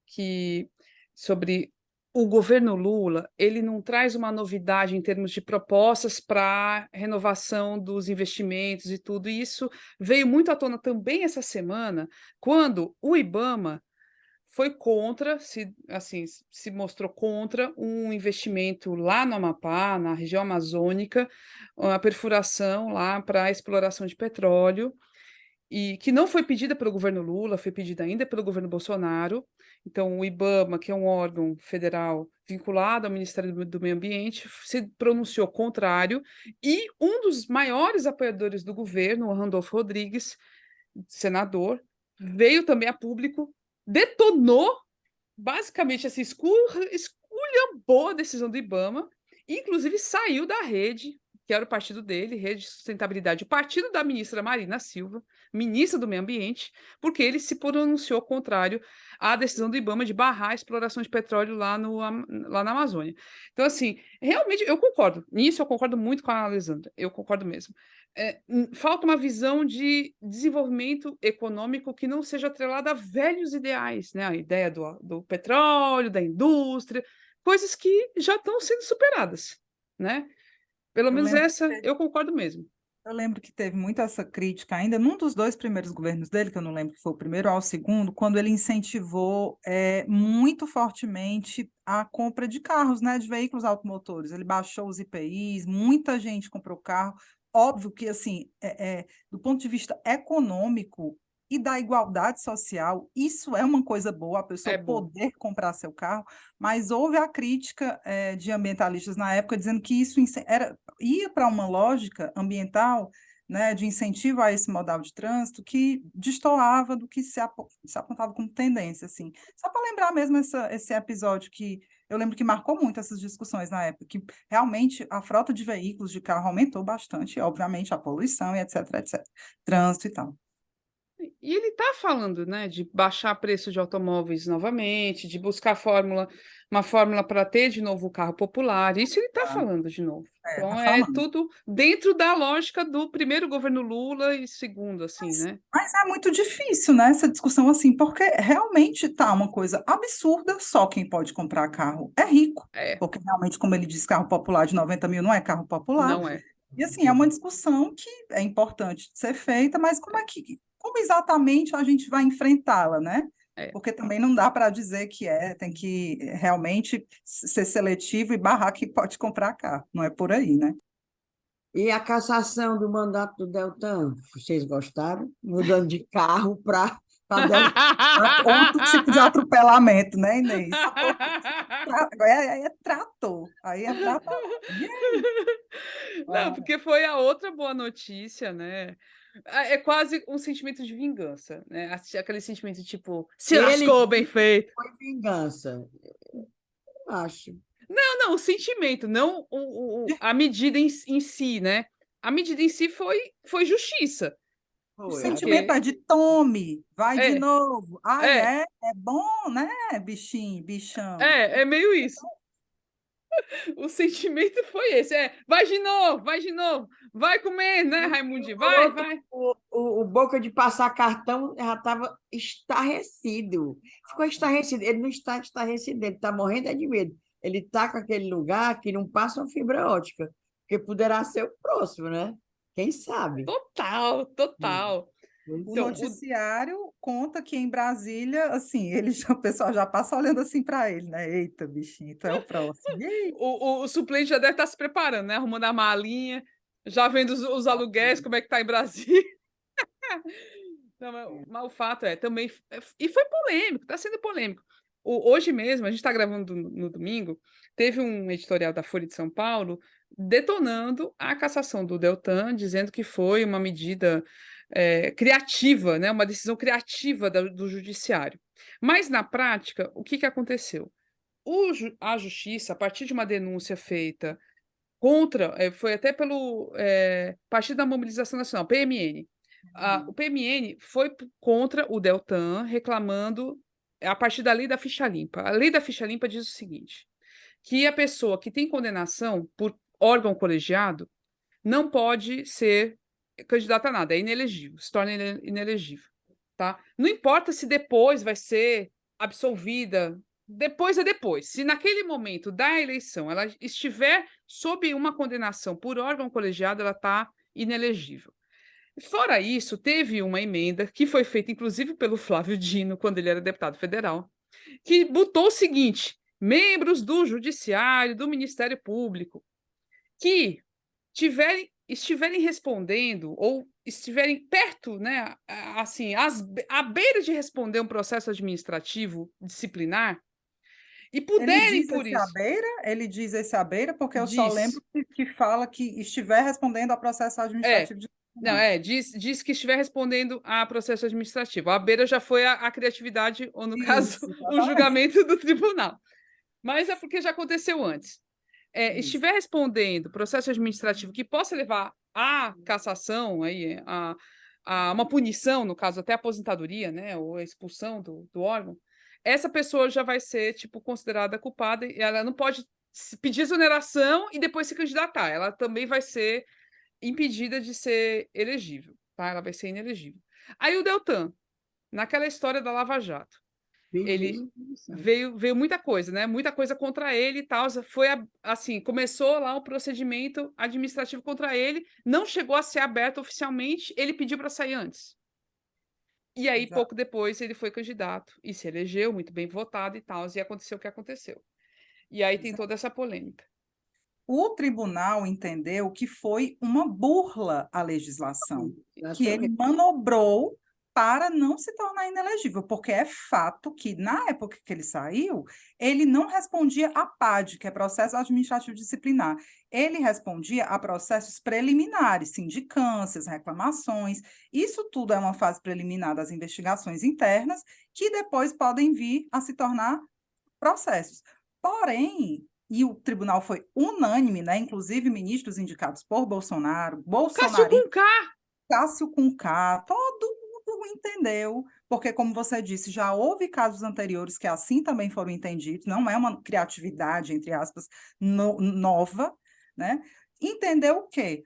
Speaker 1: que sobre o governo Lula, ele não traz uma novidade em termos de propostas para renovação dos investimentos e tudo. E isso veio muito à tona também essa semana, quando o IBAMA foi contra, se mostrou contra um investimento lá no Amapá, na região amazônica, a perfuração lá para a exploração de petróleo, e que não foi pedida pelo governo Lula, foi pedida ainda pelo governo Bolsonaro. Então, o IBAMA, que é um órgão federal vinculado ao Ministério do Meio Ambiente, se pronunciou contrário, e um dos maiores apoiadores do governo, o Randolfo Rodrigues, senador, veio também a público, detonou, basicamente, assim, esculhambou a decisão do IBAMA, inclusive saiu da rede, que era o partido dele, Rede de Sustentabilidade, o partido da ministra Marina Silva, ministra do Meio Ambiente, porque ele se pronunciou contrário à decisão do IBAMA de barrar a exploração de petróleo lá na Amazônia. Então, assim, realmente, eu concordo. Nisso eu concordo muito com a Alessandra, eu concordo mesmo. Falta uma visão de desenvolvimento econômico que não seja atrelada a velhos ideais, né? A ideia do petróleo, da indústria, coisas que já estão sendo superadas, né? Pelo menos essa eu concordo mesmo.
Speaker 3: Eu lembro que teve muito essa crítica ainda num dos dois primeiros governos dele, que eu não lembro se foi o primeiro ou o segundo, quando ele incentivou muito fortemente a compra de carros, né, de veículos automotores. Ele baixou os IPIs, muita gente comprou carro. Óbvio que, assim, do ponto de vista econômico e da igualdade social, isso é uma coisa boa, a pessoa poder comprar seu carro, mas houve a crítica de ambientalistas na época dizendo que isso ia para uma lógica ambiental, né, de incentivo a esse modal de trânsito que destoava do que se apontava como tendência, assim. Só para lembrar mesmo esse episódio que eu lembro que marcou muito essas discussões na época, que realmente a frota de veículos de carro aumentou bastante, e obviamente a poluição e etc, etc, trânsito e tal.
Speaker 1: E ele está falando, né, de baixar preço de automóveis novamente, de buscar uma fórmula para ter de novo o carro popular. Isso ele está falando de novo. Então,
Speaker 3: tá falando.
Speaker 1: tudo dentro da lógica do primeiro governo Lula e segundo, assim, né?
Speaker 3: Mas é muito difícil, né, essa discussão assim, porque realmente tá uma coisa absurda, só quem pode comprar carro é rico, porque realmente, como ele diz, carro popular de 90 mil não é carro popular.
Speaker 1: Não é.
Speaker 3: E assim, é uma discussão que é importante de ser feita, mas como exatamente a gente vai enfrentá-la, né? Porque também não dá para dizer que tem que realmente ser seletivo e barrar quem pode comprar carro, não é por aí, né?
Speaker 2: E a cassação do mandato do Deltan, vocês gostaram? Mudando de carro para
Speaker 3: outro tipo de atropelamento, né, Inês? Trator. Aí é trator.
Speaker 1: Não, porque foi a outra boa notícia, né? É quase um sentimento de vingança, né? Aquele sentimento tipo, se lascou, bem feito.
Speaker 2: Foi vingança, acho.
Speaker 1: Não, o sentimento, não a medida em si, né? A medida em si foi justiça.
Speaker 3: O
Speaker 2: Foi,
Speaker 3: sentimento
Speaker 1: Porque
Speaker 3: é de tome, vai de
Speaker 1: é,
Speaker 3: novo. Ai,
Speaker 1: é,
Speaker 3: é bom, né, bichinho, bichão?
Speaker 1: é meio isso. O sentimento foi esse. Vai de novo, vai comer, né,
Speaker 2: o
Speaker 1: Raimundinho?
Speaker 2: outro,
Speaker 1: Vai.
Speaker 2: o Boca de passar cartão já estava estarrecido. Ficou estarrecido. Ele não está estarrecido, ele está morrendo é de medo. Ele está com aquele lugar que não passa uma fibra ótica, porque poderá ser o próximo, né? Quem sabe?
Speaker 1: Total, total.
Speaker 2: Pois
Speaker 3: O
Speaker 1: Então,
Speaker 2: é.
Speaker 3: noticiário conta que em Brasília, assim, o pessoal já passa olhando assim para ele, né? Eita, bichinho, tu é o próximo. Ih,
Speaker 1: o suplente já deve estar se preparando, né? Arrumando a malinha, já vendo os aluguéis, como é que tá em Brasília. Não, mas o fato é, também. E foi polêmico, está sendo polêmico. Hoje mesmo, a gente está gravando no domingo, teve um editorial da Folha de São Paulo detonando a cassação do Deltan, dizendo que foi uma medida criativa, né, uma decisão criativa do judiciário. Mas, na prática, o que aconteceu? A justiça, a partir de uma denúncia feita contra, foi até pelo Partido da Mobilização Nacional, PMN. O PMN foi contra o Deltan, reclamando a partir da lei da ficha limpa. A lei da ficha limpa diz o seguinte: que a pessoa que tem condenação por órgão colegiado não pode ser candidata a nada, é inelegível, se torna inelegível. Tá? Não importa se depois vai ser absolvida, depois é depois. Se naquele momento da eleição ela estiver sob uma condenação por órgão colegiado, ela está inelegível. Fora isso, teve uma emenda que foi feita, inclusive, pelo Flávio Dino, quando ele era deputado federal, que botou o seguinte: membros do Judiciário, do Ministério Público, que estiverem respondendo ou estiverem perto, né, assim, à beira de responder um processo administrativo disciplinar e
Speaker 3: ele
Speaker 1: puderem
Speaker 3: diz
Speaker 1: por
Speaker 3: esse à
Speaker 1: isso,
Speaker 3: beira, ele diz esse à beira, porque eu só
Speaker 1: diz,
Speaker 3: lembro que fala que estiver respondendo ao processo
Speaker 1: é,
Speaker 3: administrativo
Speaker 1: não,
Speaker 3: disciplinar.
Speaker 1: diz que estiver respondendo a processo administrativo. A beira já foi a criatividade, ou no caso,
Speaker 3: Isso,
Speaker 1: o
Speaker 3: exatamente.
Speaker 1: julgamento do tribunal. Mas é porque já aconteceu antes.
Speaker 3: Isso.
Speaker 1: Estiver respondendo processo administrativo que possa levar à cassação, aí, a uma punição, no caso, até a aposentadoria, né, ou a expulsão do órgão, essa pessoa já vai ser, tipo, considerada culpada e ela não pode pedir exoneração e depois se candidatar. Ela também vai ser impedida de ser elegível, tá? Ela vai ser inelegível. Aí o Deltan, naquela história da Lava Jato, ele
Speaker 2: Pediu.
Speaker 1: veio muita coisa, né? Muita coisa contra ele e tal. Foi assim, começou lá o procedimento administrativo contra ele, não chegou a ser aberto oficialmente, ele pediu para sair antes. E aí,
Speaker 3: Exato.
Speaker 1: pouco depois, ele foi candidato e se elegeu, muito bem votado e tal, e aconteceu o que aconteceu. E aí tem toda essa polêmica.
Speaker 3: O tribunal entendeu que foi uma burla à legislação, que ele manobrou para não se tornar inelegível, porque é fato que, na época que ele saiu, ele não respondia a PAD, que é processo administrativo disciplinar. Ele respondia a processos preliminares, sindicâncias, reclamações. Isso tudo é uma fase preliminar das investigações internas, que depois podem vir a se tornar processos. Porém, e o tribunal foi unânime, né? Inclusive ministros indicados por Bolsonaro,
Speaker 1: O Cássio
Speaker 3: bolsonaristas,
Speaker 1: Conká,
Speaker 3: Cássio Cunca, todo mundo entendeu, porque, como você disse, já houve casos anteriores que assim também foram entendidos, não é uma criatividade, entre aspas, nova, né? Entendeu o quê?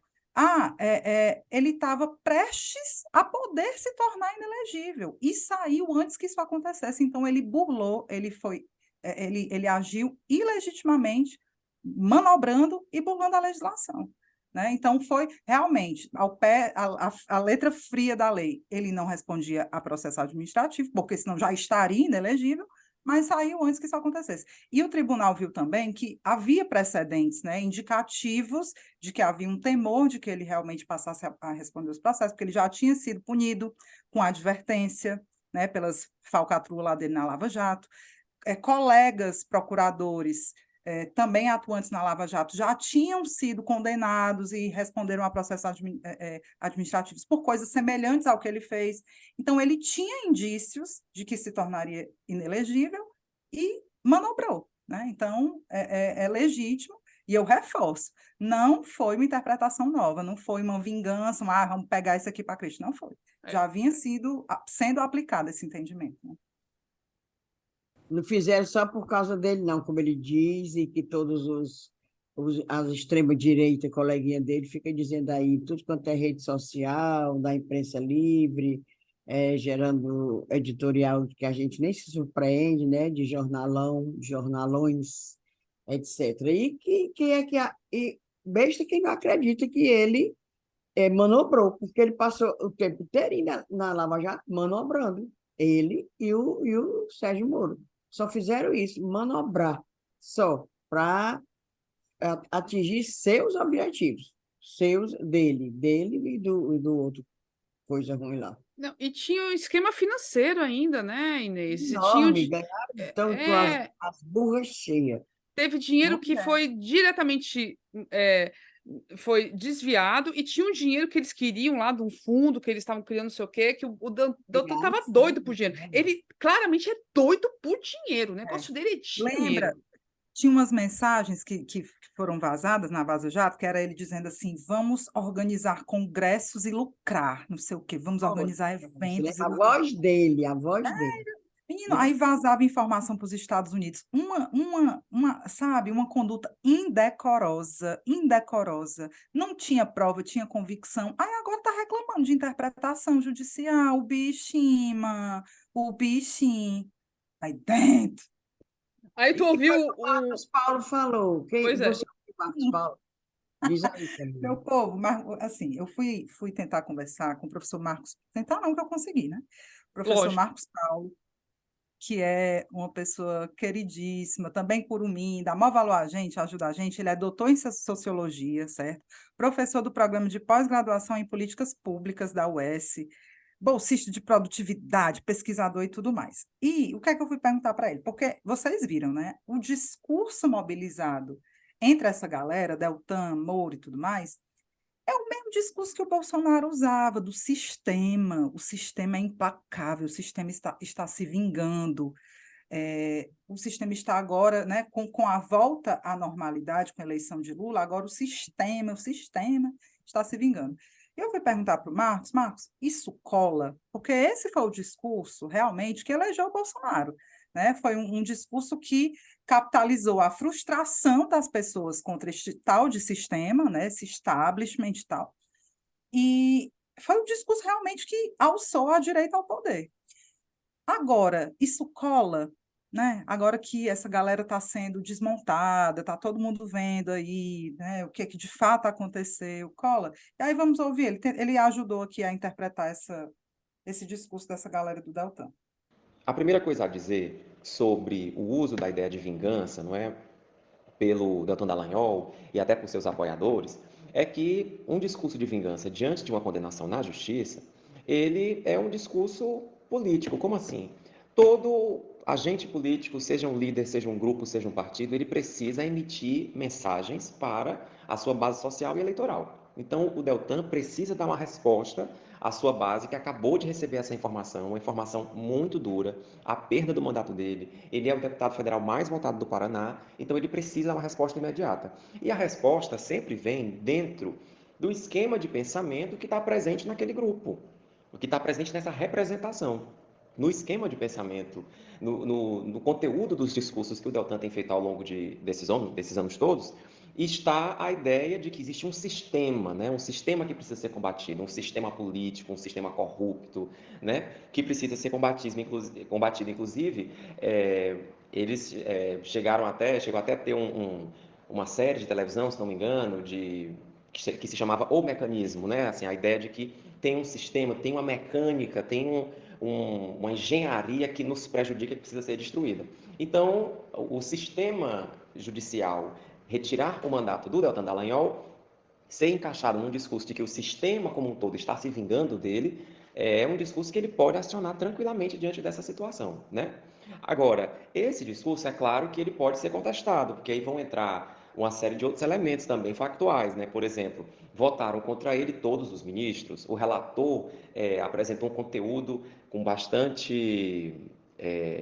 Speaker 3: Ele estava prestes a poder se tornar inelegível e saiu antes que isso acontecesse. Então, ele burlou, ele agiu ilegitimamente, manobrando e burlando a legislação. Né? Então, foi realmente, ao pé, a letra fria da lei, ele não respondia a processo administrativo, porque senão já estaria inelegível, mas saiu antes que isso acontecesse. E o tribunal viu também que havia precedentes, né, indicativos de que havia um temor de que ele realmente passasse a responder os processos, porque ele já tinha sido punido com advertência, né, pelas falcatruas lá dele na Lava Jato. Colegas procuradores também atuantes na Lava Jato já tinham sido condenados e responderam a processos administrativos por coisas semelhantes ao que ele fez. Então, ele tinha indícios de que se tornaria inelegível e manobrou. né? Então, é legítimo, e eu reforço, não foi uma interpretação nova, não foi uma vingança, vamos pegar isso aqui para Cristo, não foi. Já vinha sendo aplicado esse entendimento, né?
Speaker 2: Não fizeram só por causa dele, não, como ele diz, e que todos as extrema-direita, coleguinha dele, fica dizendo aí tudo quanto é rede social, da imprensa livre, gerando editorial que a gente nem se surpreende, né, de jornalão, jornalões, etc. E besta quem não acredita que ele manobrou, porque ele passou o tempo inteiro na Lava Jato manobrando, ele e o Sérgio Moro. Só fizeram isso, manobrar, só para atingir seus objetivos, dele e do outro, coisa ruim lá.
Speaker 1: Não, e tinha o esquema financeiro ainda, né, Inês? E tinha
Speaker 2: Enorme, ganharam então com as burras cheias.
Speaker 1: teve dinheiro
Speaker 3: Não
Speaker 1: que
Speaker 3: é.
Speaker 1: foi diretamente foi desviado e tinha um dinheiro que eles queriam lá de um fundo que eles estavam criando, não sei o quê, que o Deltan
Speaker 2: Pegaram
Speaker 1: estava doido por
Speaker 2: fundo,
Speaker 1: dinheiro.
Speaker 2: né?
Speaker 1: Ele claramente é doido por dinheiro, o
Speaker 3: É.
Speaker 1: negócio dele é
Speaker 3: Lembra,
Speaker 1: dinheiro.
Speaker 3: tinha umas mensagens que foram vazadas na Vaza Jato, que era ele dizendo assim, vamos organizar congressos e lucrar, não sei o quê, vamos organizar
Speaker 2: Você
Speaker 3: eventos e
Speaker 2: lembra a
Speaker 3: lucrar.
Speaker 2: voz dele, a voz dele.
Speaker 3: Menino,
Speaker 2: Né?
Speaker 3: aí vazava informação para os Estados Unidos. Sabe, uma conduta indecorosa, indecorosa. Não tinha prova, tinha convicção. Aí agora está reclamando de interpretação judicial, o bichinho, mano, o bichinho. Aí dentro.
Speaker 1: Aí tu
Speaker 2: E que
Speaker 1: ouviu
Speaker 2: foi que o Marcos Paulo falou?
Speaker 1: Pois é.
Speaker 2: Você ouviu o Marcos Paulo? Diz aí,
Speaker 3: Meu
Speaker 2: Camila.
Speaker 3: povo, assim, eu fui tentar conversar com o professor Marcos, tentar não, que eu consegui, né? Professor
Speaker 1: Lógico.
Speaker 3: Marcos Paulo, que é uma pessoa queridíssima, também curumim, dá maior valor a gente, ajuda a gente. Ele é doutor em sociologia, certo? Professor do programa de pós-graduação em políticas públicas da UES, bolsista de produtividade, pesquisador e tudo mais. E o que é que eu fui perguntar para ele? Porque vocês viram, né? O discurso mobilizado entre essa galera, Deltan, Moro e tudo mais, é o mesmo discurso que o Bolsonaro usava, do sistema. O sistema é implacável, o sistema está se vingando. O sistema está agora, né, com a volta à normalidade, com a eleição de Lula, agora o sistema está se vingando. Eu fui perguntar para o Marcos, isso cola? Porque esse foi o discurso, realmente, que elegeu o Bolsonaro. Né? Foi um discurso que capitalizou a frustração das pessoas contra este tal de sistema, né, esse establishment e tal, e foi um discurso realmente que alçou a direita ao poder. Agora, isso cola, né? Agora que essa galera está sendo desmontada, está todo mundo vendo aí, né, o que de fato aconteceu, cola. E aí vamos ouvir, ele ajudou aqui a interpretar esse discurso dessa galera do Deltan.
Speaker 5: A primeira coisa a dizer sobre o uso da ideia de vingança, não é, pelo Deltan Dallagnol e até por seus apoiadores, é que um discurso de vingança diante de uma condenação na justiça, ele é um discurso político. Como assim? Todo agente político, seja um líder, seja um grupo, seja um partido, ele precisa emitir mensagens para a sua base social e eleitoral. Então, o Deltan precisa dar uma resposta à sua base que acabou de receber essa informação, uma informação muito dura, a perda do mandato dele. Ele é o deputado federal mais votado do Paraná, então ele precisa dar uma resposta imediata. E a resposta sempre vem dentro do esquema de pensamento que está presente naquele grupo, o que está presente nessa representação. No esquema de pensamento, no conteúdo dos discursos que o Deltan tem feito ao longo desses anos todos, está a ideia de que existe um sistema, né? Um sistema que precisa ser combatido, um sistema político, um sistema corrupto, né? Que precisa ser combatido, inclusive, eles chegou até a ter uma série de televisão, se não me engano, que se chamava O Mecanismo, né? Assim, a ideia de que tem um sistema, tem uma mecânica, tem uma engenharia que nos prejudica, que precisa ser destruída. Então, o sistema judicial retirar o mandato do Deltan Dallagnol, ser encaixado num discurso de que o sistema como um todo está se vingando dele, é um discurso que ele pode acionar tranquilamente diante dessa situação, né? Agora, esse discurso, é claro que ele pode ser contestado, porque aí vão entrar uma série de outros elementos também factuais, né? Por exemplo, votaram contra ele todos os ministros, o relator apresentou um conteúdo com bastante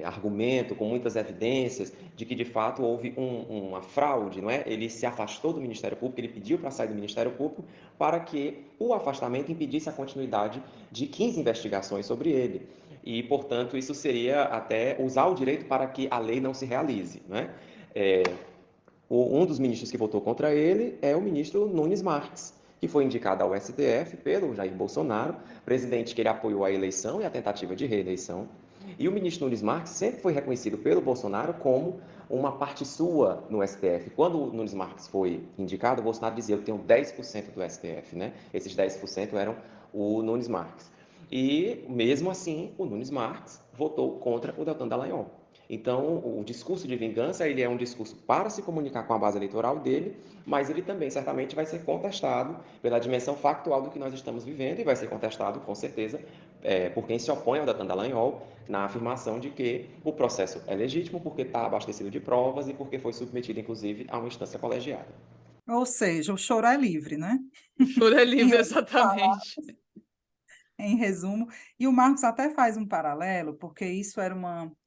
Speaker 5: argumento, com muitas evidências, de que de fato houve uma fraude, não é? Ele se afastou do Ministério Público, ele pediu para sair do Ministério Público para que o afastamento impedisse a continuidade de 15 investigações sobre ele. E, portanto, isso seria até usar o direito para que a lei não se realize, não é? Um dos ministros que votou contra ele é o ministro Nunes Marques, que foi indicado ao STF pelo Jair Bolsonaro, presidente que ele apoiou a eleição e a tentativa de reeleição. E o ministro Nunes Marques sempre foi reconhecido pelo Bolsonaro como uma parte sua no STF. Quando o Nunes Marques foi indicado, o Bolsonaro dizia: eu tenho 10% do STF, né? Esses 10% eram o Nunes Marques. E, mesmo assim, o Nunes Marques votou contra o Deltan Dallagnol. Então, o discurso de vingança, ele é um discurso para se comunicar com a base eleitoral dele, mas ele também certamente vai ser contestado pela dimensão factual do que nós estamos vivendo e vai ser contestado, com certeza, por quem se opõe ao Deltan Dallagnol na afirmação de que o processo é legítimo porque está abastecido de provas e porque foi submetido, inclusive, a uma instância colegiada.
Speaker 3: Ou seja, o choro é livre, né?
Speaker 1: O choro é
Speaker 3: Em
Speaker 1: livre,
Speaker 3: outras
Speaker 1: exatamente.
Speaker 3: em resumo. E o Marcos até faz um paralelo, porque isso era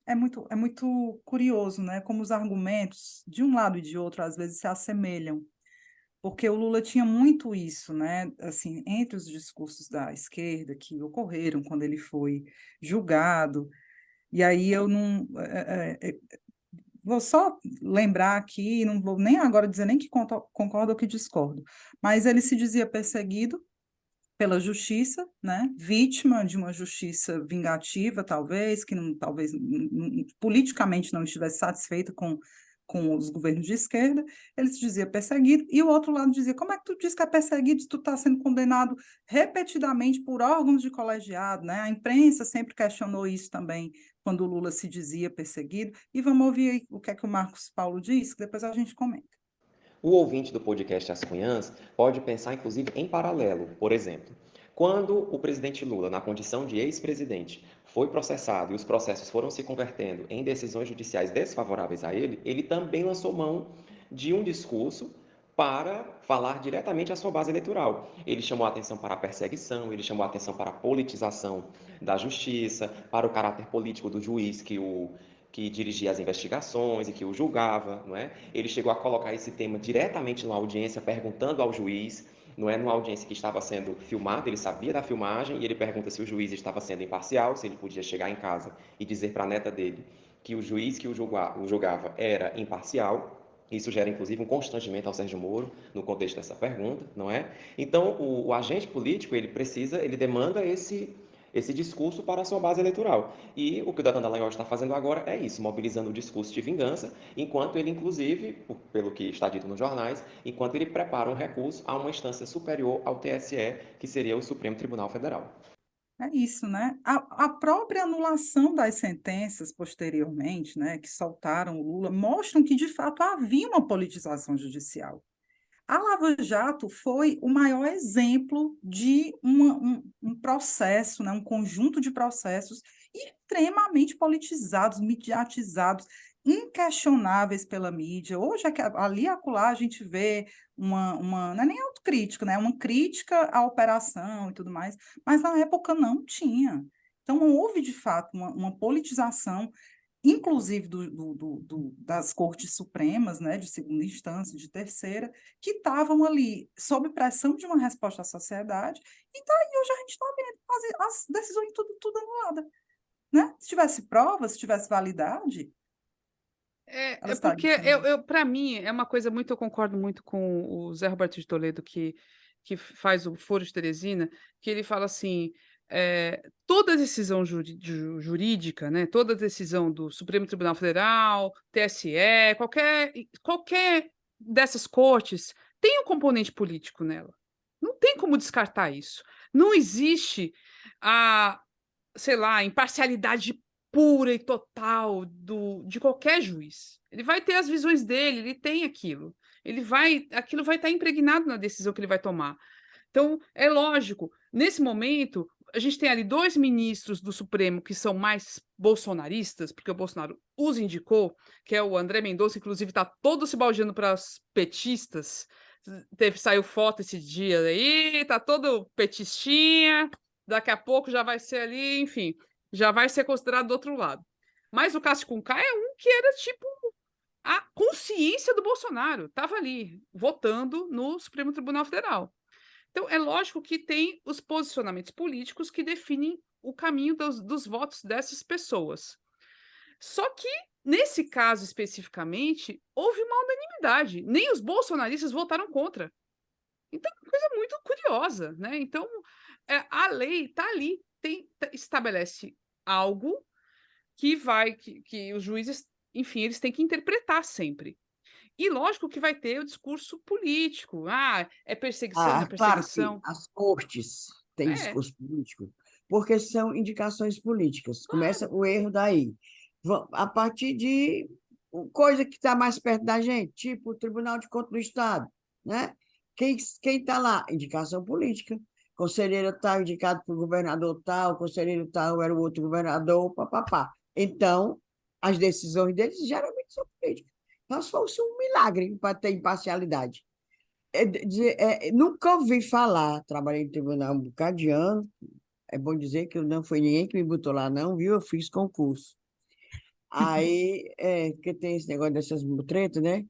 Speaker 3: é muito curioso, né? Como os argumentos, de um lado e de outro, às vezes se assemelham. Porque o Lula tinha muito isso, né? Assim, entre os discursos da esquerda que ocorreram quando ele foi julgado. E aí eu não. Vou só lembrar aqui, não vou nem agora dizer nem que concordo ou que discordo, mas ele se dizia perseguido pela justiça, né? Vítima de uma justiça vingativa, talvez, que não, talvez politicamente não estivesse satisfeita com os governos de esquerda, ele se dizia perseguido, e o outro lado dizia: como é que tu diz que é perseguido se tu está sendo condenado repetidamente por órgãos de colegiado, né? A imprensa sempre questionou isso também, quando o Lula se dizia perseguido, e vamos ouvir aí o que é que o Marcos Paulo diz, que depois a gente comenta.
Speaker 5: O ouvinte do podcast As Cunhãs pode pensar, inclusive, em paralelo. Por exemplo, quando o presidente Lula, na condição de ex-presidente, foi processado e os processos foram se convertendo em decisões judiciais desfavoráveis a ele, ele também lançou mão de um discurso para falar diretamente à sua base eleitoral. Ele chamou a atenção para a perseguição, ele chamou a atenção para a politização da justiça, para o caráter político do juiz que dirigia as investigações e que o julgava, não é? Ele chegou a colocar esse tema diretamente na audiência, perguntando ao juiz, não é? Numa audiência que estava sendo filmada, ele sabia da filmagem e ele pergunta se o juiz estava sendo imparcial, se ele podia chegar em casa e dizer para a neta dele que o juiz que o julgava era imparcial. Isso gera, inclusive, um constrangimento ao Sérgio Moro no contexto dessa pergunta, não é? Então, o agente político, ele demanda esse discurso para a sua base eleitoral. E o que o Deltan Dallagnol está fazendo agora é isso, mobilizando o discurso de vingança, enquanto ele, inclusive, pelo que está dito nos jornais, enquanto ele prepara um recurso a uma instância superior ao TSE, que seria o Supremo Tribunal Federal.
Speaker 3: É isso, né? A própria anulação das sentenças posteriormente, né, que soltaram o Lula, mostram que, de fato, havia uma politização judicial. A Lava Jato foi o maior exemplo de um processo, né, um conjunto de processos extremamente politizados, mediatizados, inquestionáveis pela mídia. Hoje, ali e acolá, a gente vê não é nem autocrítica, né? Uma crítica à operação e tudo mais, mas na época não tinha. Então, houve, de fato, uma politização, inclusive das cortes supremas, né, de segunda instância, de terceira, que estavam ali sob pressão de uma resposta à sociedade, e daí hoje a gente está vendo as decisões tudo anuladas, né? Se tivesse prova, se tivesse validade,
Speaker 1: É
Speaker 3: elas
Speaker 1: porque
Speaker 3: estariam sendo...
Speaker 1: para mim é uma coisa muito, eu concordo muito com o Zé Roberto de Toledo, que faz o Foro de Teresina, que ele fala assim: toda decisão jurídica, né, toda decisão do Supremo Tribunal Federal, TSE, qualquer dessas cortes tem um componente político nela. Não tem como descartar isso. Não existe a, sei lá, imparcialidade pura e total de qualquer juiz. Ele vai ter as visões dele, ele tem aquilo. Aquilo vai estar impregnado na decisão que ele vai tomar. Então, é lógico, nesse momento, a gente tem ali 2 ministros do Supremo que são mais bolsonaristas, porque o Bolsonaro os indicou, que é o André Mendonça, inclusive está todo se baldeando para as petistas. Saiu foto esse dia aí, tá todo petistinha, daqui a pouco já vai ser ali, enfim, já vai ser considerado do outro lado. Mas o Cássio com K é um que era tipo a consciência do Bolsonaro, estava ali, votando no Supremo Tribunal Federal. Então, é lógico que tem os posicionamentos políticos que definem o caminho dos votos dessas pessoas. Só que, nesse caso especificamente, houve uma unanimidade. Nem os bolsonaristas votaram contra. Então, é uma coisa muito curiosa, né? Então, a lei está ali, estabelece algo que os juízes, enfim, eles têm que interpretar sempre. E lógico que vai ter o discurso político. Ah, é perseguição, não é
Speaker 2: Claro que
Speaker 1: perseguição?
Speaker 2: as cortes têm
Speaker 1: É,
Speaker 2: discurso político, porque são indicações políticas. Começa o erro daí. A partir de coisa que está mais perto da gente, tipo o Tribunal de Contas do Estado, né? Quem está lá? Indicação política. Conselheiro tal, indicado por governador tal, conselheiro tal era o outro governador, papapá. Então, as decisões deles geralmente são políticas. Então, se fosse um milagre para ter imparcialidade. Nunca ouvi falar, trabalhei em tribunal um bocado de ano, é bom dizer que não foi ninguém que me botou lá, não, viu? Eu fiz concurso. Aí, porque tem esse negócio dessas mutretas, né?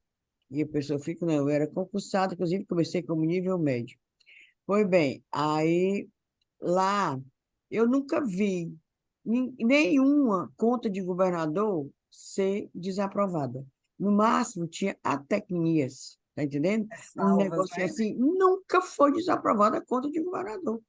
Speaker 2: E a pessoa fica, não, eu era concursada, inclusive comecei como nível médio. Pois bem, aí lá eu nunca vi nenhuma conta de governador ser desaprovada. No máximo, tinha atecnias, tá entendendo? Um
Speaker 3: Salvas,
Speaker 2: negócio
Speaker 3: né?
Speaker 2: assim, nunca foi desaprovada a conta de governador.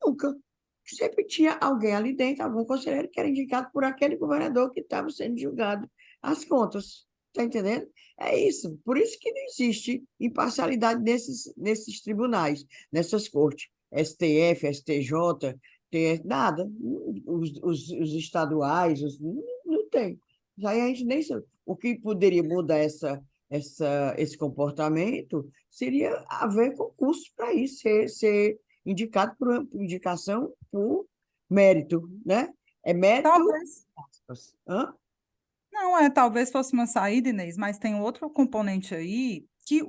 Speaker 2: Nunca. Sempre tinha alguém ali dentro, algum conselheiro que era indicado por aquele governador que estava sendo julgado as contas. Está entendendo? É isso. Por isso que não existe imparcialidade nesses tribunais, nessas cortes. STF, STJ, nada. Os estaduais, não tem. Aí a gente nem sabe. O que poderia mudar esse comportamento seria haver concurso para isso, ser indicado por indicação por mérito, né? É mérito,
Speaker 3: Talvez.
Speaker 2: aspas. Hã?
Speaker 3: Não, talvez fosse uma saída, Inês, mas tem outro componente aí que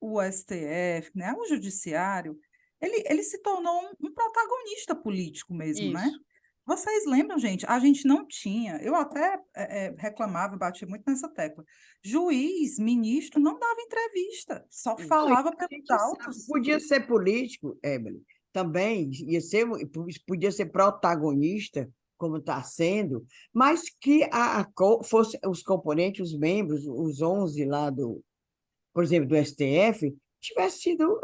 Speaker 3: o STF, né, o judiciário, ele se tornou um protagonista político mesmo, né?
Speaker 1: isso.
Speaker 3: Vocês lembram, gente? A gente não tinha, eu até reclamava, batia muito nessa tecla. Juiz, ministro, não dava entrevista, só
Speaker 1: Isso.
Speaker 3: falava
Speaker 2: A
Speaker 3: pelos
Speaker 2: gente sabe,
Speaker 3: autos.
Speaker 2: podia ser político, Emily, também podia ser protagonista, como está sendo, mas que fosse os componentes, os membros, os 11 lá por exemplo, do STF, tivesse sido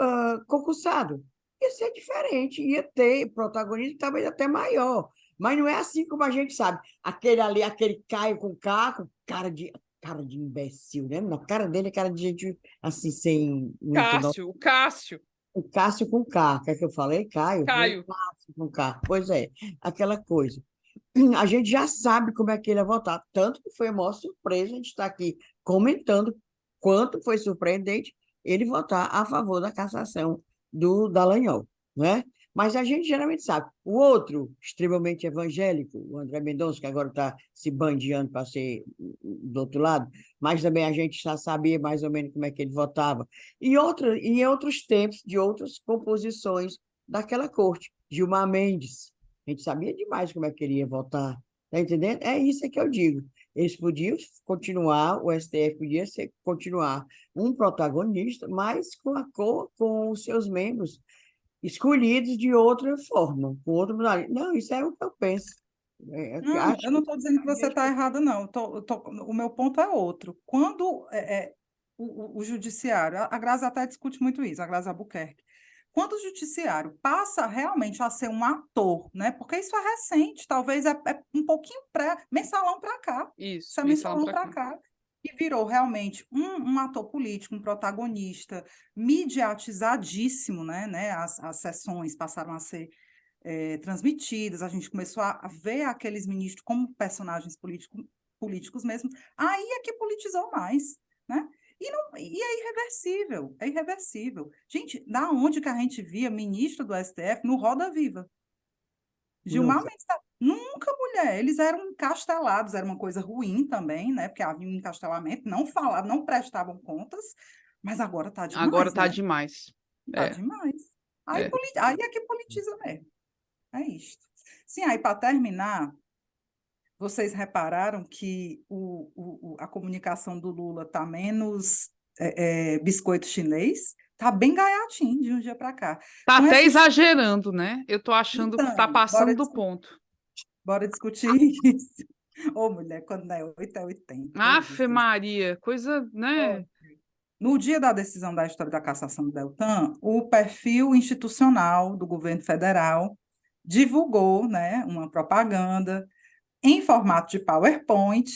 Speaker 2: concursado. Ia ser diferente, ia ter protagonismo talvez até maior. Mas não é assim como a gente sabe. Aquele ali, aquele Caio com K, com cara de imbecil, né? Na cara dele é cara de gente assim, sem muito.
Speaker 1: O Cássio,
Speaker 2: O Cássio com K, que é que eu falei? Caio? Foi
Speaker 1: Caio.
Speaker 2: Cássio com K. Pois é, aquela coisa. A gente já sabe como é que ele ia votar, tanto que foi a maior surpresa a gente estar aqui comentando quanto foi surpreendente ele votar a favor da cassação do Dallagnol, né? Mas a gente geralmente sabe. O outro, extremamente evangélico, o André Mendonça, que agora está se bandeando para ser do outro lado, mas também a gente já sabia mais ou menos como é que ele votava. Em outros tempos, de outras composições daquela corte, Gilmar Mendes, a gente sabia demais como é que ele ia votar. Está entendendo? É isso que eu digo. Eles podiam continuar, o STF podia continuar um protagonista, mas com os seus membros escolhidos de outra forma, com outro modalidade. Não, isso é o que eu penso.
Speaker 3: Não,
Speaker 2: Acho
Speaker 3: eu não
Speaker 2: que
Speaker 3: estou dizendo que você está errado, não. O meu ponto é outro. Quando o judiciário, a Grazi até discute muito isso, a Grazi Albuquerque, quando o judiciário passa realmente a ser um ator, né? Porque isso é recente, talvez é um pouquinho mensalão para cá.
Speaker 1: Isso,
Speaker 3: Isso é
Speaker 1: mensalão
Speaker 3: mensalão
Speaker 1: para
Speaker 3: para
Speaker 1: cá.
Speaker 3: cá. E virou realmente um ator político, um protagonista, mediatizadíssimo, né? As sessões passaram a ser transmitidas, a gente começou a ver aqueles ministros como personagens políticos mesmo, aí é que politizou mais, né? E é irreversível, é irreversível. Gente, da onde que a gente via ministro do STF no Roda Viva? Gilmar
Speaker 2: nunca.
Speaker 3: Mendes, nunca, mulher, eles eram encastelados, era uma coisa ruim também, né? Porque havia um encastelamento, não falavam, não prestavam contas, mas agora tá
Speaker 1: Agora
Speaker 3: demais,
Speaker 1: tá
Speaker 3: né?
Speaker 1: demais.
Speaker 3: Tá
Speaker 1: É,
Speaker 3: demais.
Speaker 1: é.
Speaker 3: Aí é que politiza mesmo. É isto. Sim, aí para terminar, Vocês repararam que a comunicação do Lula está menos biscoito chinês? Está bem gaiatinho de um dia para cá.
Speaker 1: Tá
Speaker 3: Com
Speaker 1: até
Speaker 3: essa...
Speaker 1: exagerando, né? Eu tô achando que tá
Speaker 3: Então,
Speaker 1: passando do ponto.
Speaker 3: bora discutir isso. Ô, mulher, quando não é 8, é 80. Oh,
Speaker 1: Afe
Speaker 3: Jesus.
Speaker 1: Maria, coisa, né?
Speaker 3: No dia da decisão da história da cassação do Deltan, o perfil institucional do governo federal divulgou, né, uma propaganda em formato de PowerPoint,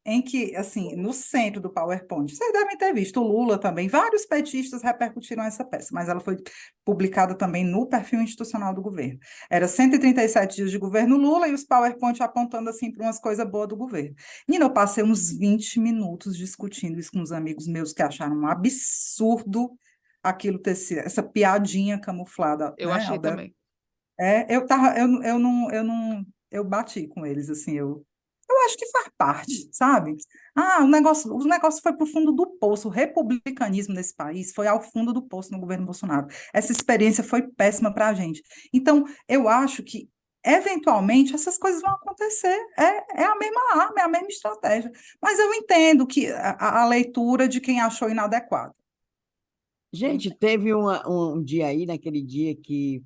Speaker 3: em que, assim, no centro do PowerPoint, vocês devem ter visto, o Lula também, vários petistas repercutiram essa peça, mas ela foi publicada também no perfil institucional do governo. Era 137 dias de governo Lula e os PowerPoint apontando, assim, para umas coisas boas do governo. Menina, eu passei uns 20 minutos discutindo isso com os amigos meus que acharam um absurdo aquilo ter sido, essa piadinha camuflada,
Speaker 1: Eu
Speaker 3: né,
Speaker 1: achei também.
Speaker 3: eu bati com eles, assim, eu acho que faz parte, sabe? O negócio foi para o fundo do poço, o republicanismo nesse país foi ao fundo do poço no governo Bolsonaro. Essa experiência foi péssima para a gente. Então, eu acho que, eventualmente, essas coisas vão acontecer. É a mesma arma, é a mesma estratégia. Mas eu entendo que a leitura de quem achou inadequado.
Speaker 2: Gente, teve um dia aí, naquele dia que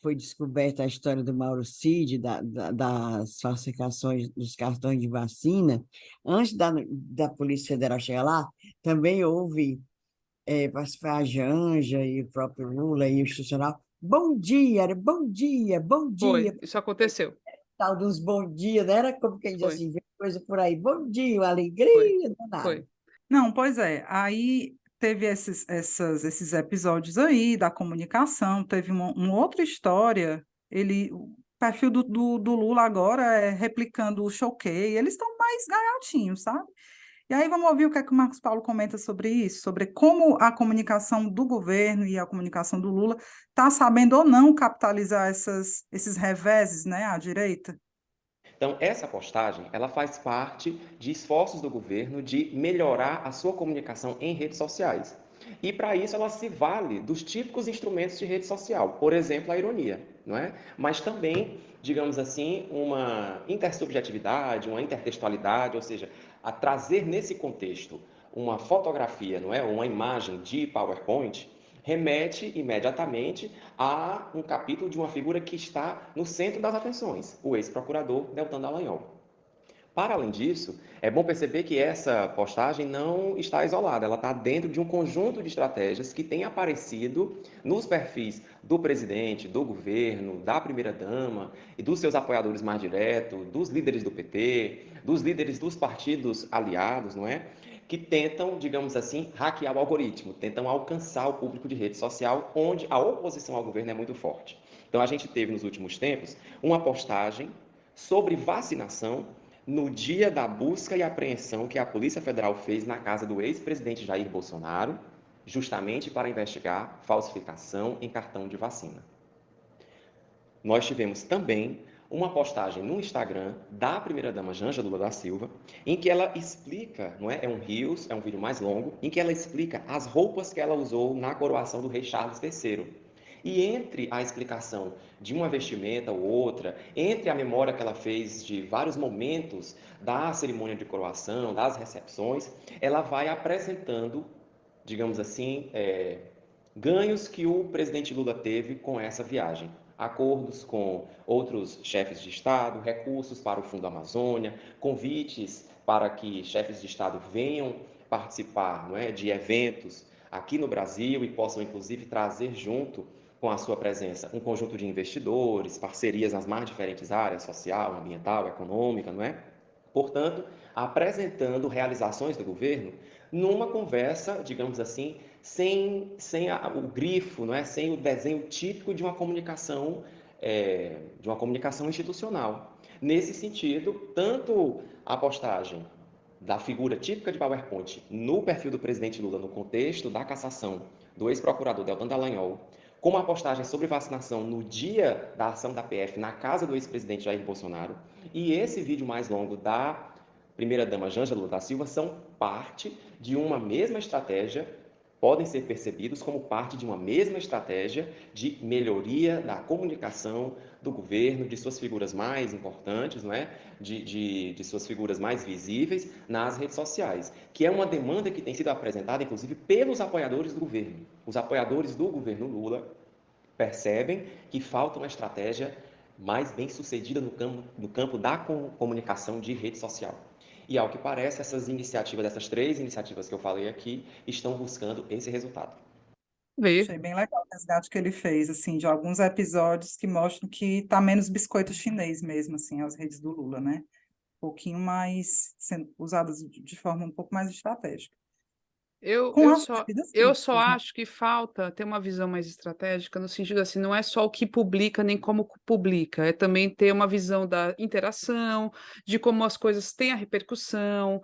Speaker 2: foi descoberta a história do Mauro Cid, das falsificações dos cartões de vacina. Antes da Polícia Federal chegar lá, também houve, a Janja e o próprio Lula e o institucional. Bom dia, era bom dia, bom dia.
Speaker 1: Foi, isso aconteceu.
Speaker 2: Tal dos bom dia, não era como quem diz
Speaker 1: Foi,
Speaker 2: assim, vem coisa por aí. Bom dia, uma
Speaker 1: foi,
Speaker 2: alegria, danada.
Speaker 1: foi.
Speaker 3: Não, pois é. Aí teve esses episódios aí da comunicação, teve uma outra história. O perfil do Lula agora é replicando o Choquei. Eles estão mais gaiatinhos, sabe? E aí vamos ouvir o que é que o Marcos Paulo comenta sobre isso, sobre como a comunicação do governo e a comunicação do Lula está sabendo ou não capitalizar esses reveses, né, à direita.
Speaker 5: Então, essa postagem, ela faz parte de esforços do governo de melhorar a sua comunicação em redes sociais. E para isso ela se vale dos típicos instrumentos de rede social, por exemplo, a ironia, não é? Mas também, digamos assim, uma intersubjetividade, uma intertextualidade, ou seja, a trazer nesse contexto uma fotografia, não é? Uma imagem de PowerPoint, remete imediatamente a um capítulo de uma figura que está no centro das atenções, o ex-procurador Deltan Dallagnol. Para além disso, é bom perceber que essa postagem não está isolada, ela está dentro de um conjunto de estratégias que tem aparecido nos perfis do presidente, do governo, da primeira-dama e dos seus apoiadores mais diretos, dos líderes do PT, dos líderes dos partidos aliados, não é? Que tentam, digamos assim, hackear o algoritmo, tentam alcançar o público de rede social, onde a oposição ao governo é muito forte. Então, a gente teve nos últimos tempos uma postagem sobre vacinação no dia da busca e apreensão que a Polícia Federal fez na casa do ex-presidente Jair Bolsonaro, justamente para investigar falsificação em cartão de vacina. Nós tivemos também uma postagem no Instagram da primeira-dama Janja Lula da Silva, em que ela explica, não é? É um Reels, é um vídeo mais longo, em que ela explica as roupas que ela usou na coroação do rei Charles III. E entre a explicação de uma vestimenta ou outra, entre a memória que ela fez de vários momentos da cerimônia de coroação, das recepções, ela vai apresentando, digamos assim, ganhos que o presidente Lula teve com essa viagem. Acordos com outros chefes de Estado, recursos para o Fundo Amazônia, convites para que chefes de Estado venham participar, não é, de eventos aqui no Brasil e possam, inclusive, trazer junto com a sua presença um conjunto de investidores, parcerias nas mais diferentes áreas, social, ambiental, econômica, não é? Portanto, apresentando realizações do governo numa conversa, digamos assim, sem o grifo, não é? Sem o desenho típico de uma comunicação institucional. Nesse sentido, tanto a postagem da figura típica de PowerPoint no perfil do presidente Lula no contexto da cassação do ex-procurador Deltan Dallagnol, como a postagem sobre vacinação no dia da ação da PF na casa do ex-presidente Jair Bolsonaro, e esse vídeo mais longo da primeira-dama Janja Lula da Silva são parte de uma mesma estratégia podem ser percebidos como parte de uma mesma estratégia de melhoria da comunicação do governo, de suas figuras mais importantes, não é? de suas figuras mais visíveis nas redes sociais, que é uma demanda que tem sido apresentada, inclusive, pelos apoiadores do governo. Os apoiadores do governo Lula percebem que falta uma estratégia mais bem sucedida no campo da comunicação de rede social. E, ao que parece, essas 3 iniciativas que eu falei aqui, estão buscando esse resultado.
Speaker 1: Ver.
Speaker 3: Achei bem legal o resgate que ele fez, assim, de alguns episódios que mostram que está menos biscoito chinês mesmo, assim, as redes do Lula, né? Um pouquinho mais sendo usadas de forma um pouco mais estratégica.
Speaker 1: Eu,
Speaker 3: Com
Speaker 1: eu
Speaker 3: as
Speaker 1: só,
Speaker 3: partidas
Speaker 1: eu só
Speaker 3: políticas, né?
Speaker 1: acho que falta ter uma visão mais estratégica, no sentido assim, não é só o que publica, nem como publica, é também ter uma visão da interação, de como as coisas têm a repercussão,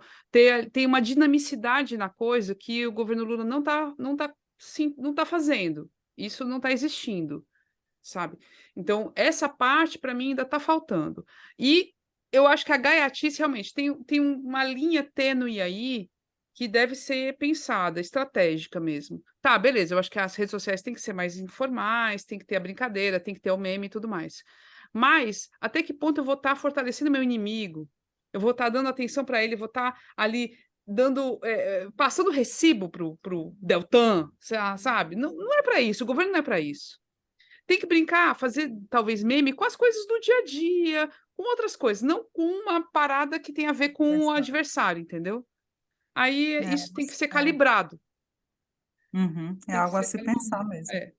Speaker 1: tem uma dinamicidade na coisa que o governo Lula não tá fazendo. Isso não está existindo, sabe? Então, essa parte, para mim, ainda está faltando. E eu acho que a gaiatice realmente tem uma linha tênue aí que deve ser pensada, estratégica mesmo. Tá, beleza, eu acho que as redes sociais têm que ser mais informais, tem que ter a brincadeira, tem que ter o meme e tudo mais. Mas até que ponto eu vou estar fortalecendo meu inimigo? Eu vou estar dando atenção para ele, vou estar ali dando, passando recibo pro Deltan, sabe? Não, não é para isso, o governo não é para isso. Tem que brincar, fazer talvez meme com as coisas do dia a dia, com outras coisas, não com uma parada que tem a ver com o adversário, entendeu? Aí
Speaker 3: É,
Speaker 1: isso tem que ser
Speaker 3: é,
Speaker 1: calibrado.
Speaker 3: é
Speaker 1: Tem que
Speaker 3: algo a
Speaker 1: ser
Speaker 3: se
Speaker 1: calibrado.
Speaker 3: pensar mesmo.
Speaker 1: É,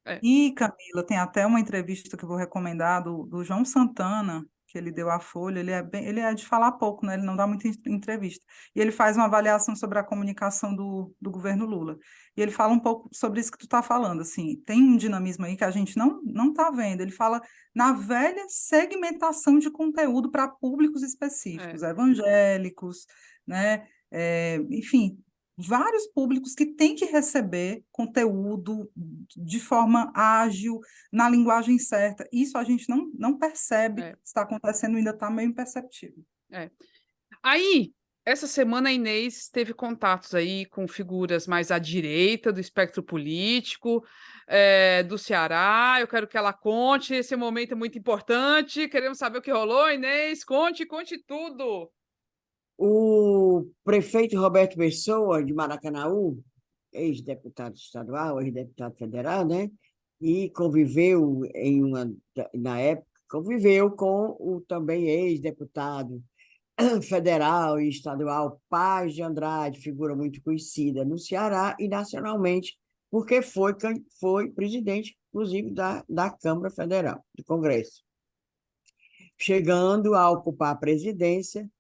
Speaker 1: é.
Speaker 3: E, Camila, tem até uma entrevista que eu vou recomendar do João Santana, que ele deu à Folha. Ele é de falar pouco, né? Ele não dá muita entrevista. E ele faz uma avaliação sobre a comunicação do governo Lula. E ele fala um pouco sobre isso que tu está falando, assim. Tem um dinamismo aí que a gente não está vendo. Ele fala na velha segmentação de conteúdo para públicos
Speaker 1: É.
Speaker 3: específicos, evangélicos, né? Enfim, vários públicos que têm que receber conteúdo de forma ágil, na linguagem certa. Isso a gente não percebe
Speaker 1: É,
Speaker 3: que está acontecendo, ainda está meio imperceptível.
Speaker 1: é. Aí, essa semana a Inês teve contatos aí com figuras mais à direita do espectro político, do Ceará. Eu quero que ela conte, esse momento é muito importante. Queremos saber o que rolou, Inês. Conte tudo.
Speaker 2: O prefeito Roberto Pessoa, de Maracanaú, ex-deputado estadual, ex-deputado federal, né? E conviveu na época, conviveu com o também ex-deputado federal e estadual Paz de Andrade, figura muito conhecida no Ceará e nacionalmente, porque foi presidente, inclusive, da Câmara Federal, do Congresso, chegando a ocupar a presidência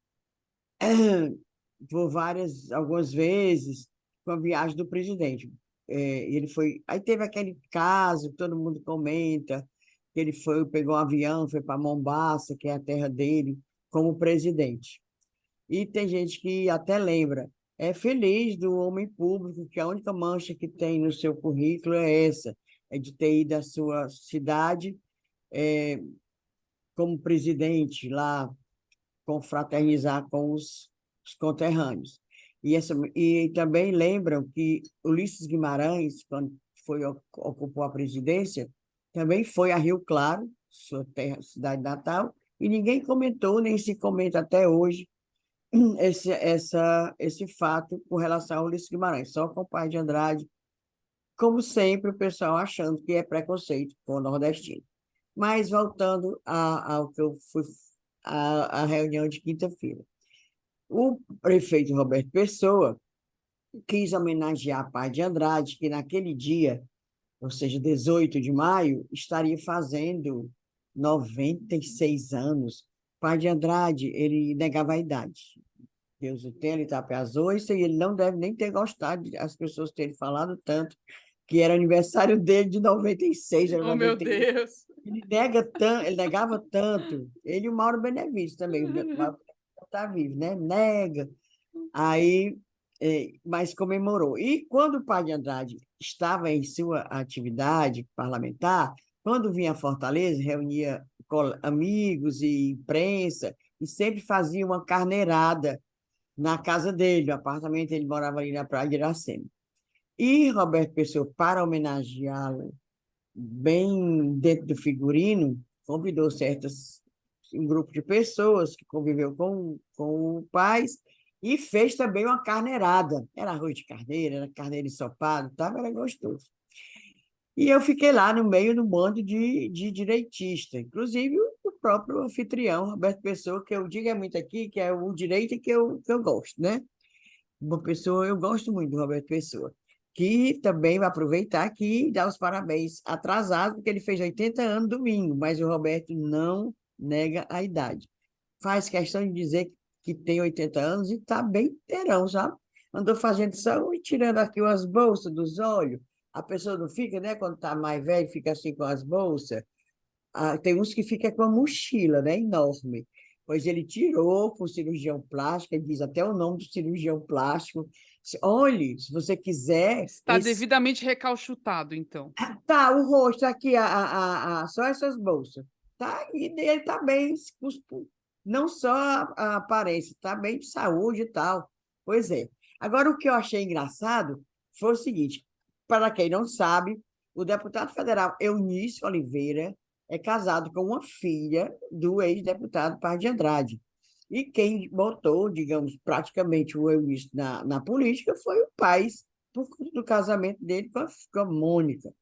Speaker 2: algumas vezes, com a viagem do presidente. Ele foi. Aí teve aquele caso, que todo mundo comenta, que ele pegou um avião, foi para Mombasa, que é a terra dele, como presidente. E tem gente que até lembra, é feliz do homem público, que a única mancha que tem no seu currículo é essa, é de ter ido à sua cidade como presidente lá, confraternizar com os conterrâneos. E também lembram que Ulisses Guimarães, quando ocupou a presidência, também foi a Rio Claro, sua terra, cidade natal, e ninguém comentou, nem se comenta até hoje, esse fato com relação ao Ulisses Guimarães, só com o pai de Andrade, como sempre, o pessoal achando que é preconceito com o nordestino. Mas voltando ao que eu fui, à reunião de quinta-feira. O prefeito Roberto Pessoa quis homenagear a pai de Andrade, que naquele dia, ou seja, 18 de maio, estaria fazendo 96 anos. Pai de Andrade, ele negava a idade. Deus o tenha, ele está para as 8, e ele não deve nem ter gostado de as pessoas terem falado tanto, que era aniversário dele de 96, era
Speaker 1: Oh, meu
Speaker 2: 91.
Speaker 1: Deus.
Speaker 2: Ele negava tanto. Ele e o Mauro Benevides também, o Mauro está vivo, né? Nega. Aí, mas comemorou. E quando o pai de Andrade estava em sua atividade parlamentar, quando vinha a Fortaleza, reunia amigos e imprensa, e sempre fazia uma carneirada na casa dele, no apartamento, ele morava ali na Praia de Iracema. E Roberto Pessoa, para homenageá-lo bem dentro do figurino, convidou um grupo de pessoas que conviveu com o pai e fez também uma carneirada. Era arroz de carneiro, era carneiro ensopado, tá? Era gostoso. E eu fiquei lá no meio do bando de direitistas, inclusive o próprio anfitrião, Roberto Pessoa, que eu digo muito aqui, que é o direito que eu gosto, né? Uma pessoa, eu gosto muito do Roberto Pessoa, que também vai aproveitar aqui e dar os parabéns atrasado, porque ele fez 80 anos domingo, mas o Roberto não nega a idade. Faz questão de dizer que tem 80 anos e está bem inteirão, sabe? Andou fazendo saúde, tirando aqui umas bolsas dos olhos. A pessoa não fica, né? Quando está mais velho, fica assim com as bolsas. Tem uns que ficam com a mochila, né? Enorme. Pois ele tirou com o cirurgião plástico, ele diz até o nome do cirurgião plástico. Olhe, se você quiser,
Speaker 1: Está devidamente recalchutado, então.
Speaker 2: tá, o rosto aqui, só essas bolsas. Tá, e ele está bem, não só a aparência, está bem de saúde e tal. Pois é. Agora, o que eu achei engraçado foi o seguinte: para quem não sabe, o deputado federal Eunício Oliveira é casado com uma filha do ex-deputado Paz de Andrade. E quem botou, digamos, praticamente o Eunício na política foi o Paz, por conta do casamento dele com a Mônica.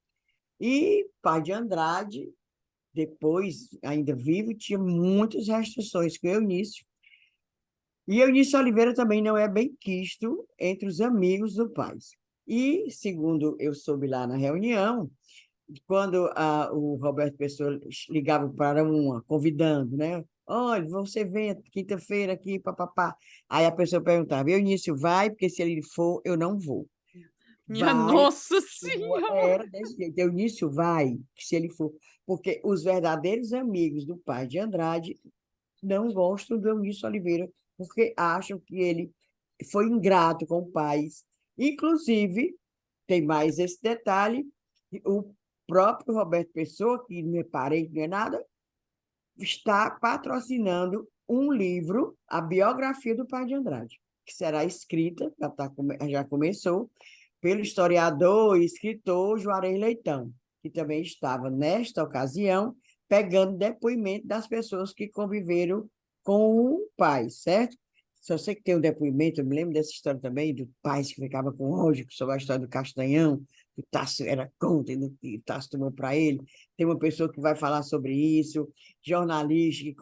Speaker 2: E Pai de Andrade, depois, ainda vivo, tinha muitas restrições com Eunício. E Eunício Oliveira também não é bem quisto entre os amigos do pai. E, segundo eu soube lá na reunião, quando o Roberto Pessoa ligava para uma, convidando, né? Olha, você vem quinta-feira aqui, papapá. Aí a pessoa perguntava, Eunício vai, porque se ele for, eu não vou.
Speaker 1: Minha
Speaker 2: Vai,
Speaker 1: Nossa Senhora!
Speaker 2: era desse jeito. Eunício vai, se ele for. Porque os verdadeiros amigos do pai de Andrade não gostam do Eunício Oliveira, porque acham que ele foi ingrato com o pai. Inclusive, tem mais esse detalhe, o próprio Roberto Pessoa, que não é parente, não é nada, está patrocinando um livro, a biografia do pai de Andrade, que será escrita, já começou, pelo historiador e escritor Juarez Leitão, que também estava, nesta ocasião, pegando depoimento das pessoas que conviveram com o pai, certo? Se você que tem um depoimento, eu me lembro dessa história também, do pai que ficava com ódio sobre a história do Castanhão, que o Tasso era contra, e o Tasso tomou para ele. Tem uma pessoa que vai falar sobre isso, jornalistas que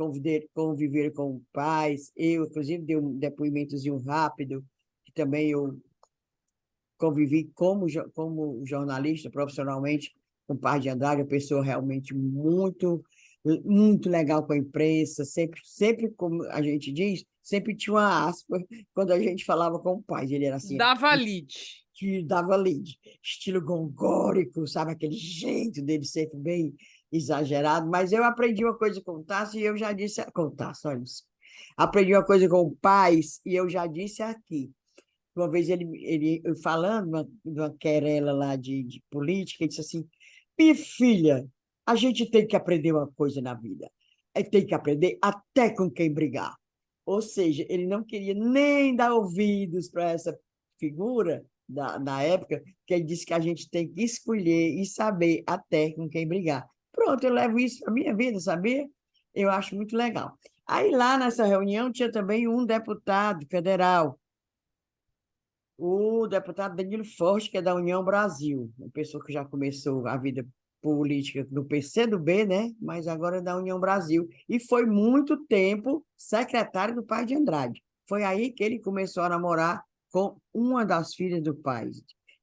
Speaker 2: conviveram com pais. Eu, inclusive, dei um depoimentozinho rápido, que também eu convivi como jornalista profissionalmente com o Pai de Andrade, uma pessoa realmente muito legal com a imprensa, sempre, como a gente diz, sempre tinha uma aspa quando a gente falava com o pai. Ele era assim,
Speaker 1: Dava lide.
Speaker 2: que dava lead, estilo gongórico, sabe? Aquele jeito dele sempre bem exagerado. Mas eu aprendi uma coisa com o Tasso e eu já disse... Com o Tasso, olha isso. Aprendi uma coisa com o Paz e eu já disse aqui. Uma vez ele falando de uma querela lá de política, ele disse assim, minha filha, a gente tem que aprender uma coisa na vida. Tem que aprender até com quem brigar. Ou seja, ele não queria nem dar ouvidos para essa figura na época, que ele disse que a gente tem que escolher e saber até com quem brigar. Pronto, eu levo isso para a minha vida, sabia? Eu acho muito legal. Aí lá nessa reunião tinha também um deputado federal, o deputado Danilo Forte, que é da União Brasil, uma pessoa que já começou a vida política no PCdoB, né? Mas agora é da União Brasil. E foi muito tempo secretário do pai de Andrade. Foi aí que ele começou a namorar com uma das filhas do pai.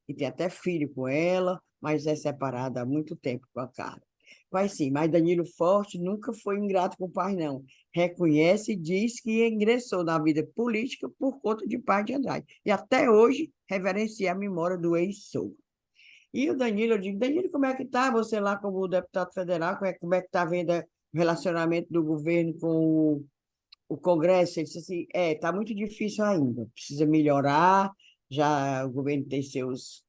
Speaker 2: E tem até filho com ela, mas é separada há muito tempo com a Carla. Mas sim, mas Danilo Forte nunca foi ingrato com o pai, não. Reconhece e diz que ingressou na vida política por conta de pai de Andrade. E até hoje reverencia a memória do ex-sogro. E o Danilo, eu digo, Danilo, como é que está você lá como deputado federal? Como é que está vendo o relacionamento do governo com o Congresso? Ele disse assim, está muito difícil ainda, precisa melhorar, já o governo tem seus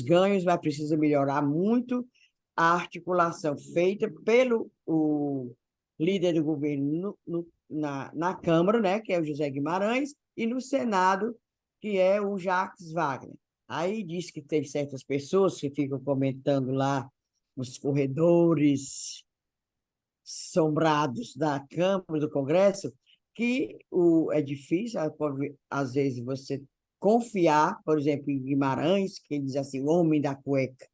Speaker 2: ganhos, mas precisa melhorar muito a articulação feita pelo o líder do governo na Câmara, né, que é o José Guimarães, e no Senado, que é o Jacques Wagner. Aí diz que tem certas pessoas que ficam comentando lá nos corredores sombrados da Câmara, do Congresso, que é difícil, às vezes, você confiar, por exemplo, em Guimarães, que ele diz assim, o homem da cueca.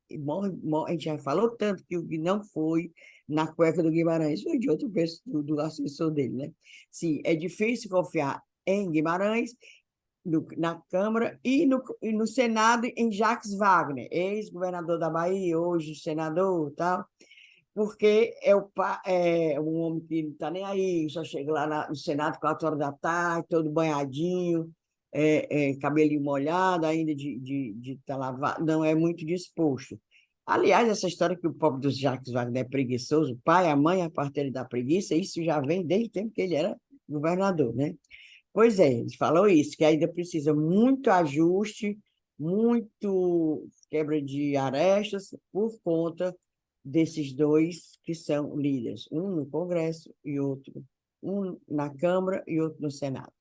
Speaker 2: A gente já falou tanto que o que não foi na cueca do Guimarães, foi de outro do assessor dele, né? Sim, é difícil confiar em Guimarães, na Câmara e no Senado em Jacques Wagner, ex-governador da Bahia, hoje senador e tal, porque é um homem que não está nem aí, só chega lá no Senado 4 horas da tarde, todo banhadinho, cabelinho molhado, ainda de tá lavado, não é muito disposto. Aliás, essa história que o pobre dos Jacques Wagner é preguiçoso, o pai, a mãe, a partilha da preguiça, isso já vem desde o tempo que ele era governador, né? Pois é, eles falam isso, que ainda precisa muito ajuste, muito quebra de arestas por conta desses dois que são líderes, um no Congresso e outro, um na Câmara e outro no Senado.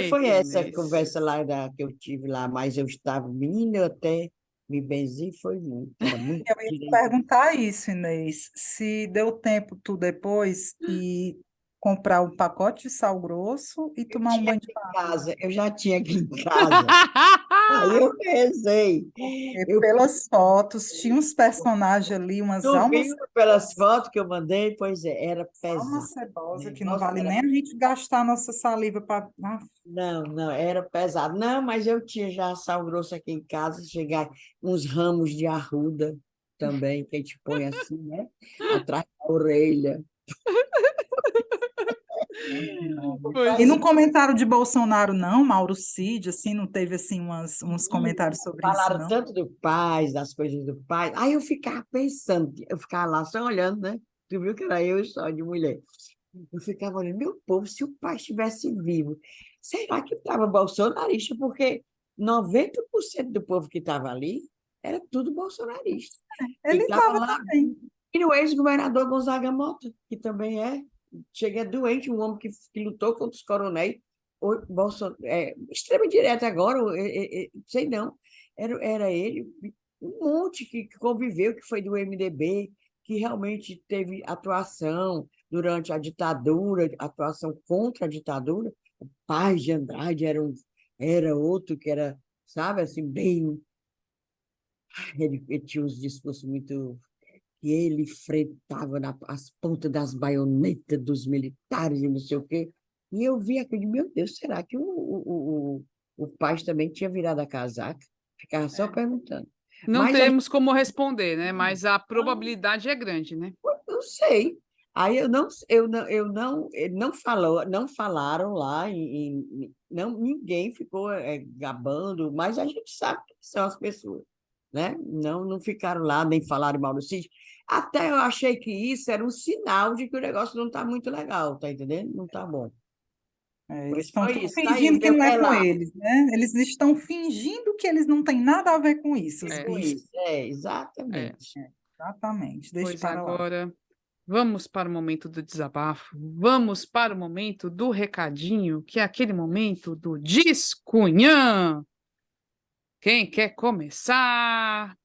Speaker 2: Foi
Speaker 1: Eita,
Speaker 2: essa
Speaker 1: Inês.
Speaker 2: conversa lá que eu tive lá, mas eu estava, menina, eu até me benzi, foi muito, era muito
Speaker 3: Eu ia te
Speaker 2: direito.
Speaker 3: perguntar isso, Inês, se deu tempo tu depois e comprar um pacote de sal grosso e
Speaker 2: Eu
Speaker 3: tomar um
Speaker 2: tinha
Speaker 3: banho de
Speaker 2: aqui em
Speaker 3: mar.
Speaker 2: casa, eu já tinha aqui em casa, aí eu rezei.
Speaker 3: Porque
Speaker 2: Eu
Speaker 3: pelas fotos, tinha uns personagens ali, umas
Speaker 2: Tu
Speaker 3: almas,
Speaker 2: viu pelas fotos que eu mandei? Pois é, era
Speaker 3: alma
Speaker 2: pesado. O
Speaker 3: cebosa, que não
Speaker 2: negócio
Speaker 3: vale
Speaker 2: era...
Speaker 3: nem a gente gastar nossa saliva para.
Speaker 2: Não, não, era pesado. Não, mas eu tinha já sal grosso aqui em casa, chegar uns ramos de arruda também, que a gente põe assim, né? Atrás da orelha.
Speaker 3: E
Speaker 1: Pois
Speaker 3: no comentário de Bolsonaro, não, Mauro Cid, assim, não teve assim uns
Speaker 2: Menina,
Speaker 3: comentários sobre isso,
Speaker 2: falaram
Speaker 3: não.
Speaker 2: tanto do pai, das coisas do pai. Aí eu ficava pensando, eu ficava lá só olhando, né? Tu viu que era eu só de mulher. Eu ficava olhando, meu povo, se o pai estivesse vivo, será que estava bolsonarista? Porque 90% do povo que estava ali era tudo bolsonarista. E
Speaker 3: Ele
Speaker 2: estava
Speaker 3: estava
Speaker 2: lá,
Speaker 3: também.
Speaker 2: e o ex-governador Gonzaga Mota, que também chega doente, um homem que lutou contra os coronéis, extrema direita agora, sei não, era ele, um monte que conviveu, que foi do MDB, que realmente teve atuação durante a ditadura, atuação contra a ditadura. O Paz de Andrade era outro que era, sabe, assim, bem. Ele tinha uns discursos muito que ele enfrentava as pontas das baionetas dos militares e não sei o quê. E eu vi aquele, meu Deus, será que o Paz também tinha virado a casaca? Ficava só perguntando.
Speaker 1: não
Speaker 2: Mas a gente
Speaker 1: temos como responder, né? Mas a
Speaker 2: não,
Speaker 1: probabilidade é grande, né?
Speaker 2: não sei. Aí não falou, não falaram lá, não, ninguém ficou gabando, mas a gente sabe que são as pessoas, né? Não ficaram lá, nem falaram mal do sítio. Até eu achei que isso era um sinal de que o negócio não está muito legal, tá entendendo? Não está bom.
Speaker 3: Eles
Speaker 2: Pois
Speaker 3: estão
Speaker 2: foi
Speaker 3: tudo
Speaker 2: isso, tá aí o
Speaker 3: fingindo que
Speaker 2: meu
Speaker 3: não é com
Speaker 2: relato.
Speaker 3: eles, né? Eles estão fingindo que eles não têm nada a ver com isso, os
Speaker 1: É,
Speaker 2: Com
Speaker 3: bichos.
Speaker 2: isso,
Speaker 1: é.
Speaker 2: exatamente.
Speaker 3: Exatamente, deixa
Speaker 1: Pois
Speaker 3: para lá.
Speaker 1: agora, vamos para o momento do desabafo. Vamos para o momento do recadinho, que é aquele momento do Discunhã. Quem quer começar?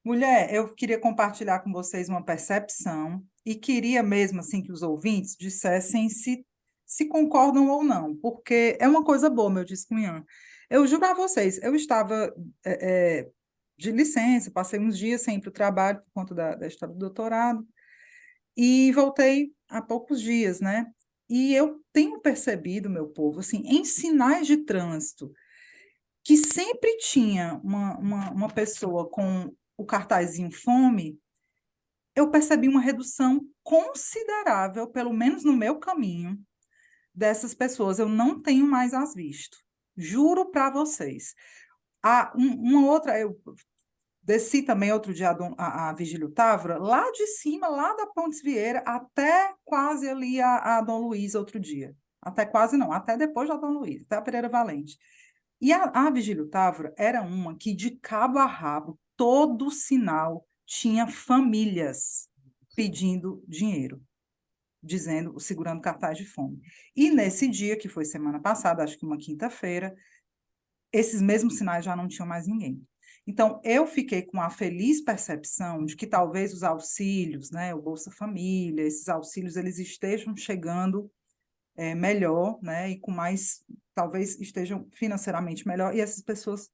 Speaker 3: Mulher, eu queria compartilhar com vocês uma percepção e queria mesmo assim que os ouvintes dissessem se concordam ou não, porque é uma coisa boa, meu discunhã. Eu juro a vocês, eu estava de licença, passei uns dias sem ir para o trabalho por conta da história do doutorado e voltei há poucos dias, né? E eu tenho percebido, meu povo, assim, em sinais de trânsito, que sempre tinha uma pessoa com o cartazinho fome, eu percebi uma redução considerável, pelo menos no meu caminho, dessas pessoas. Eu não tenho mais as visto. Juro para vocês. Uma outra, eu desci também outro dia a Vigílio Távora, lá de cima, lá da Pontes Vieira, até quase ali a Dom Luiz outro dia. Até quase não, até depois da Dom Luiz, até a Pereira Valente. E a Vigílio Távora era uma que, de cabo a rabo, todo sinal tinha famílias pedindo dinheiro, dizendo, segurando cartaz de fome. E nesse dia, que foi semana passada, acho que uma quinta-feira, esses mesmos sinais já não tinham mais ninguém. Então, eu fiquei com a feliz percepção de que talvez os auxílios, né, o Bolsa Família, esses auxílios, eles estejam chegando melhor, né, e com mais, talvez estejam financeiramente melhor, e essas pessoas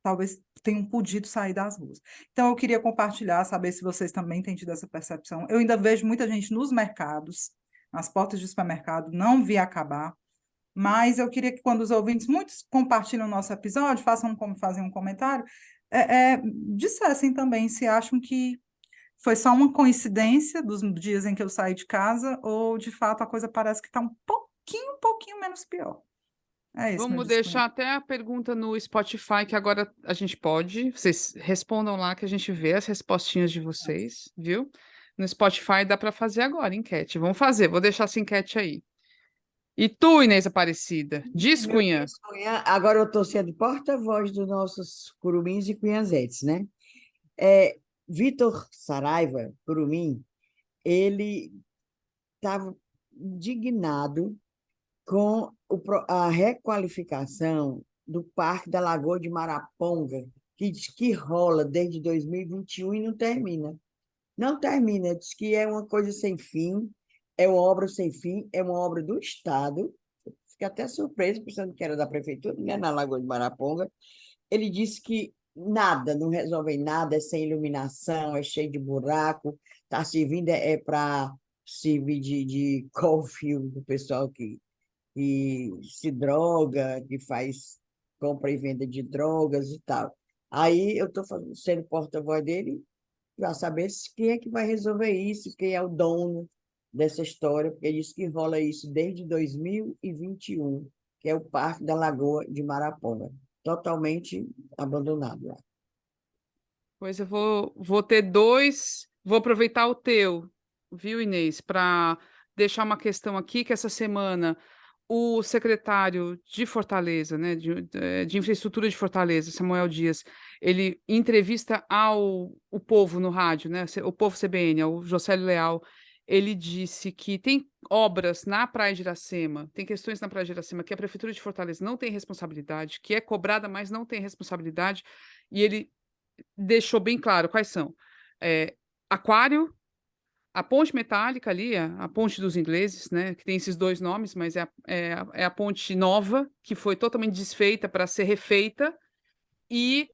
Speaker 3: talvez tenham podido sair das ruas. Então, eu queria compartilhar, saber se vocês também têm tido essa percepção. Eu ainda vejo muita gente nos mercados, nas portas de supermercado, não vi acabar, mas eu queria que quando os ouvintes, muitos compartilham o nosso episódio, fazem um comentário, dissessem também se acham que foi só uma coincidência dos dias em que eu saí de casa ou, de fato, a coisa parece que está um pouquinho menos pior. É isso, meu
Speaker 1: Vamos
Speaker 3: discurso.
Speaker 1: deixar até a pergunta no Spotify, que agora a gente pode. Vocês respondam lá que a gente vê as respostinhas de vocês, viu? No Spotify dá para fazer agora, enquete. Vamos fazer, vou deixar essa enquete aí. E tu, Inês Aparecida, diz,
Speaker 2: Meu
Speaker 1: Cunha.
Speaker 2: Deus, agora eu estou sendo porta-voz dos nossos curumins e cunhazetes, né? Vitor Saraiva, curumim, ele estava indignado com a requalificação do Parque da Lagoa de Maraponga, que diz que rola desde 2021 e não termina. Não termina, diz que é uma coisa sem fim, é uma obra sem fim, é uma obra do Estado. Fiquei até surpreso, pensando que era da prefeitura, né, na Lagoa de Maraponga. Ele disse que nada, não resolve nada, é sem iluminação, é cheio de buraco, está servindo para servir de coalfield do pessoal que se droga, que faz compra e venda de drogas e tal. Aí eu estou sendo porta-voz dele para saber quem é que vai resolver isso, quem é o dono dessa história, porque ele disse que rola isso desde 2021, que é o Parque da Lagoa de Maraponga, totalmente abandonado lá.
Speaker 1: Pois eu vou ter dois. Vou aproveitar o teu, viu, Inês, para deixar uma questão aqui, que essa semana o secretário de Fortaleza, né, de Infraestrutura de Fortaleza, Samuel Dias, ele em entrevista o Povo no rádio, né, o Povo CBN, ao Josélio Leal, ele disse que tem obras na Praia de Iracema, tem questões na Praia de Iracema que a Prefeitura de Fortaleza não tem responsabilidade, que é cobrada, mas não tem responsabilidade, e ele deixou bem claro quais são. Aquário, a ponte metálica ali, a ponte dos ingleses, né, que tem esses dois nomes, mas é a ponte nova, que foi totalmente desfeita para ser refeita, e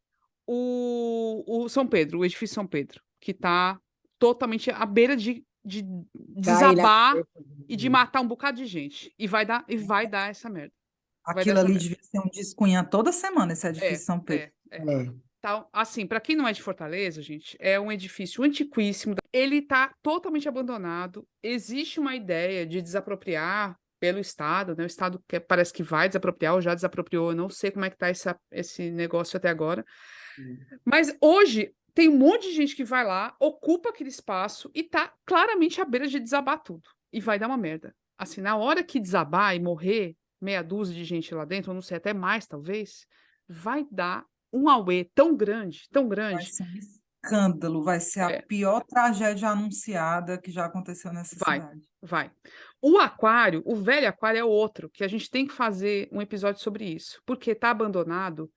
Speaker 1: o São Pedro, o edifício São Pedro, que está totalmente à beira de
Speaker 2: Cai lá.
Speaker 1: desabar e de matar um bocado de gente. E vai dar essa merda. Vai dar
Speaker 3: Aquilo
Speaker 1: essa
Speaker 3: ali
Speaker 1: merda.
Speaker 3: devia ser um descunha toda semana, esse edifício São Pedro.
Speaker 1: Então, assim, para quem não é de Fortaleza, gente, é um edifício antiquíssimo. Ele está totalmente abandonado. Existe uma ideia de desapropriar pelo Estado, né? O Estado parece que vai desapropriar ou já desapropriou. Eu não sei como é que está esse negócio até agora. Mas hoje tem um monte de gente que vai lá, ocupa aquele espaço e está claramente à beira de desabar tudo. E vai dar uma merda. Assim, na hora que desabar e morrer meia dúzia de gente lá dentro, ou não sei, até mais talvez, vai dar um auê tão grande, tão
Speaker 3: Vai
Speaker 1: grande.
Speaker 3: ser um escândalo, vai ser a pior tragédia anunciada que já aconteceu nessa cidade.
Speaker 1: Vai. O aquário, o velho aquário é outro, que a gente tem que fazer um episódio sobre isso, porque está abandonado.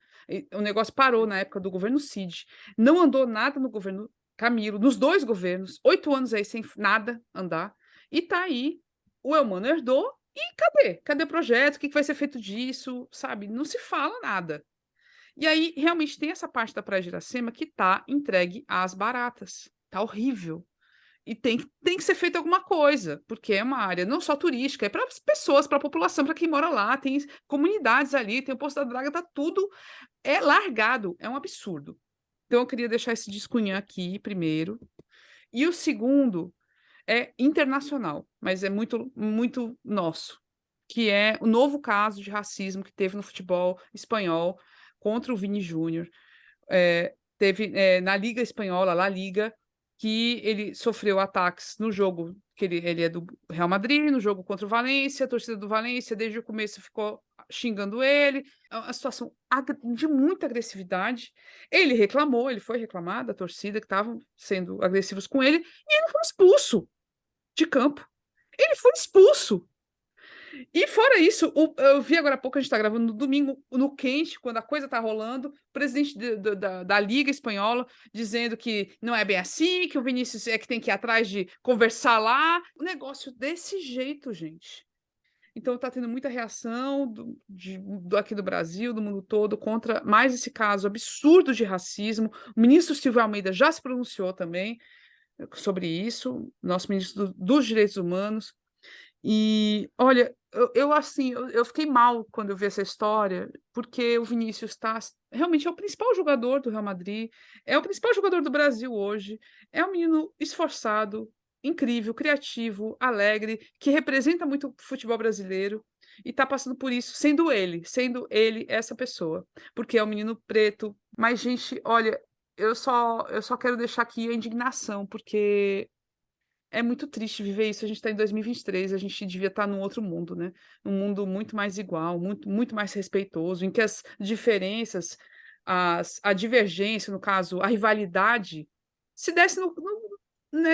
Speaker 1: O negócio parou na época do governo Cid. Não andou nada no governo Camilo, nos dois governos, 8 anos aí sem nada andar. E tá aí, o Elmano herdou, e cadê? Cadê o projeto? O que vai ser feito disso? Sabe? Não se fala nada. E aí, realmente, tem essa parte da Praia de Iracema que tá entregue às baratas. Tá horrível. E tem que ser feita alguma coisa, porque é uma área não só turística, é para as pessoas, para a população, para quem mora lá, tem comunidades ali, tem o Poço da Draga, tá tudo largado, é um absurdo. Então eu queria deixar esse descunhar aqui primeiro. E o segundo é internacional, mas é muito, muito nosso, que é o novo caso de racismo que teve no futebol espanhol contra o Vini Júnior. Teve na Liga Espanhola, La Liga, que ele sofreu ataques no jogo, que ele é do Real Madrid, no jogo contra o Valência, a torcida do Valência desde o começo ficou xingando ele, é uma situação de muita agressividade. Ele reclamou, ele foi reclamar da torcida que estavam sendo agressivos com ele, e ele foi expulso de campo. Ele foi expulso. E fora isso, eu vi agora há pouco, a gente está gravando no domingo, no quente, quando a coisa está rolando, o presidente da Liga Espanhola dizendo que não é bem assim, que o Vinícius é que tem que ir atrás de conversar lá. Um negócio desse jeito, gente. Então está tendo muita reação aqui do Brasil, do mundo todo, contra mais esse caso absurdo de racismo. O ministro Silvio Almeida já se pronunciou também sobre isso, nosso ministro dos Direitos Humanos. E, olha, eu fiquei mal quando eu vi essa história, porque o Vinícius está realmente é o principal jogador do Real Madrid, é o principal jogador do Brasil hoje, é um menino esforçado, incrível, criativo, alegre, que representa muito o futebol brasileiro e está passando por isso, sendo ele essa pessoa, porque é um menino preto. Mas, gente, olha, eu só quero deixar aqui a indignação, porque é muito triste viver isso. A gente está em 2023, a gente devia estar num outro mundo, né? Um mundo muito mais igual, muito, muito mais respeitoso, em que as diferenças, a divergência, no caso, a rivalidade, se desse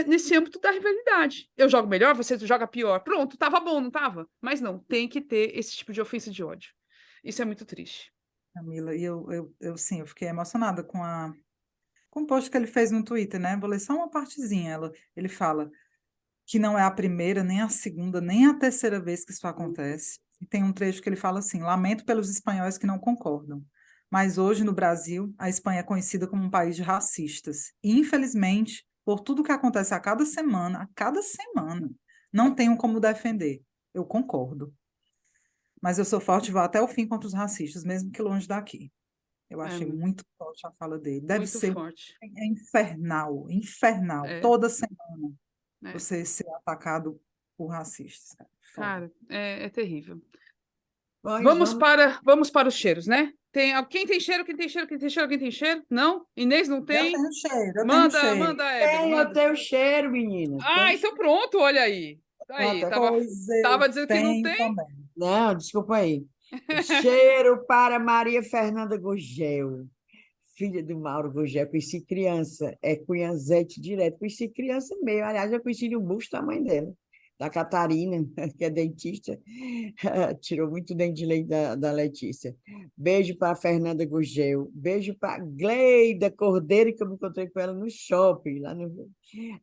Speaker 1: nesse âmbito da rivalidade. Eu jogo melhor, você joga pior. Pronto, tava bom, não tava? Mas não, tem que ter esse tipo de ofensa de ódio. Isso é muito triste.
Speaker 3: Camila, e sim, eu fiquei emocionada com o post que ele fez no Twitter, né? Vou ler só uma partezinha. Ele fala que não é a primeira, nem a segunda, nem a terceira vez que isso acontece. E tem um trecho que ele fala assim: lamento pelos espanhóis que não concordam, mas hoje no Brasil, a Espanha é conhecida como um país de racistas. E, infelizmente, por tudo que acontece a cada semana, não tenho como defender. Eu concordo. Mas eu sou forte e vou até o fim contra os racistas, mesmo que longe daqui. Eu
Speaker 1: É
Speaker 3: achei muito forte a fala dele. Deve
Speaker 1: muito
Speaker 3: ser
Speaker 1: forte.
Speaker 3: infernal,
Speaker 1: É,
Speaker 3: toda semana
Speaker 1: é.
Speaker 3: você ser atacado por racistas. Foda.
Speaker 1: Cara, é terrível.
Speaker 2: Pois
Speaker 1: Vamos para os cheiros, né? Quem tem cheiro, quem tem cheiro, quem tem cheiro, quem tem cheiro? Não? Inês não
Speaker 3: Eu
Speaker 1: tem?
Speaker 3: tenho cheiro, eu tenho cheiro.
Speaker 1: Manda, Evelyn,
Speaker 2: eu
Speaker 1: manda.
Speaker 2: tenho cheiro, menina.
Speaker 1: Ah, então pronto, olha aí. Tá aí,
Speaker 2: Pronto,
Speaker 3: Pois eu
Speaker 1: tava dizendo que não
Speaker 3: tenho
Speaker 1: tem?
Speaker 3: também.
Speaker 2: não, desculpa aí. Cheiro para Maria Fernanda Gurgel, filha do Mauro Gurgel. Conheci criança, é Cunhazete direto. Conheci criança mesmo. Aliás, eu conheci o busto da mãe dela, da Catarina, que é dentista. Tirou muito dente de leite da Letícia. Beijo para Fernanda Gurgel. Beijo para Gleida Cordeiro, que eu me encontrei com ela no shopping, lá no...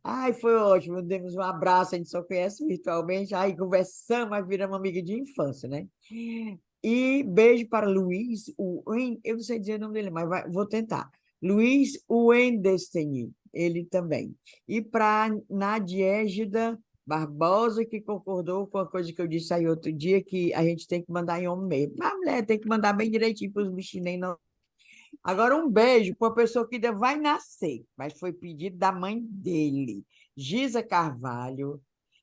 Speaker 2: Ai, foi ótimo, demos um abraço, a gente só conhece virtualmente, aí conversamos, mas viramos amiga de infância, né? E beijo para Luiz, eu não sei dizer o nome dele, mas vou tentar. Luiz Wendesteny, ele também. E para Nadiégida Barbosa, que concordou com a coisa que eu disse aí outro dia, que a gente tem que mandar em homem mesmo. A mulher tem que mandar bem direitinho para os bichinhos, nem não. Agora, um beijo para uma pessoa que ainda vai nascer, mas foi pedido da mãe dele, Gisa Carvalho,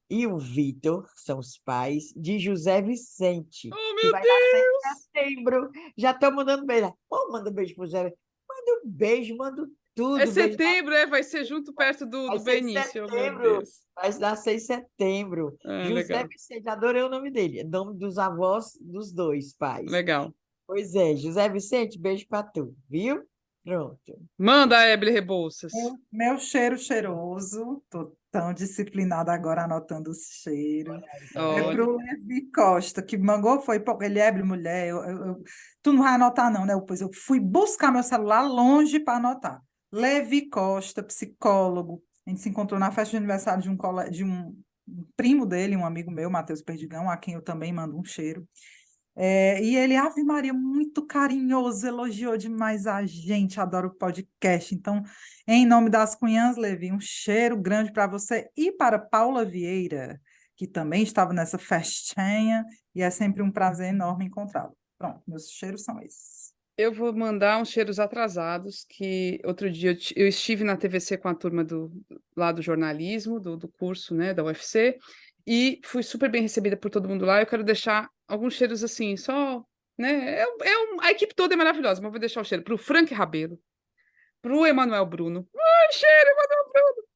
Speaker 2: e o Vitor, são os pais, de José Vicente,
Speaker 1: Oh,
Speaker 2: que
Speaker 1: meu
Speaker 2: vai nascer em
Speaker 1: Deus!
Speaker 2: setembro. Já estão mandando beijo. Pô, manda beijo para o José. Manda um beijo, manda
Speaker 1: É
Speaker 2: tudo. Beijo.
Speaker 1: setembro, vai ser junto perto do
Speaker 2: Vai ser em
Speaker 1: Benício, oh, meu
Speaker 2: setembro.
Speaker 1: Deus.
Speaker 2: Vai nascer em setembro.
Speaker 1: Ah,
Speaker 2: José
Speaker 1: legal,
Speaker 2: Vicente, adorei o nome dele. É nome dos avós dos dois pais.
Speaker 1: legal.
Speaker 2: Pois é, José Vicente, beijo para tu, viu? Pronto.
Speaker 1: Manda, Eble Rebouças.
Speaker 3: Meu cheiro cheiroso, tô tão disciplinada agora anotando os cheiros.
Speaker 2: Tá
Speaker 3: É
Speaker 1: Olha,
Speaker 2: vendo?
Speaker 3: pro Levi Costa, que mandou, foi, pô, ele é mulher, tu não vai anotar não, né? Pois eu fui buscar meu celular longe para anotar. Levi Costa, psicólogo, a gente se encontrou na festa de aniversário de um primo dele, um amigo meu, Matheus Perdigão, a quem eu também mando um cheiro. E ele, Ave Maria, muito carinhoso, elogiou demais a gente, adoro o podcast. Então, em nome das Cunhãs, Levi, um cheiro grande para você e para Paula Vieira, que também estava nessa festinha, e é sempre um prazer enorme encontrá-lo. Pronto, meus cheiros são esses.
Speaker 1: eu vou mandar uns cheiros atrasados, que outro dia eu estive na TVC com a turma lá do jornalismo, do curso, né, da UFC, e fui super bem recebida por todo mundo lá. Eu quero deixar alguns cheiros assim, só, né, a equipe toda é maravilhosa, mas eu vou deixar o cheiro para o Frank Rabelo, para o Emanuel Bruno, ai, cheiro, Emanuel Bruno,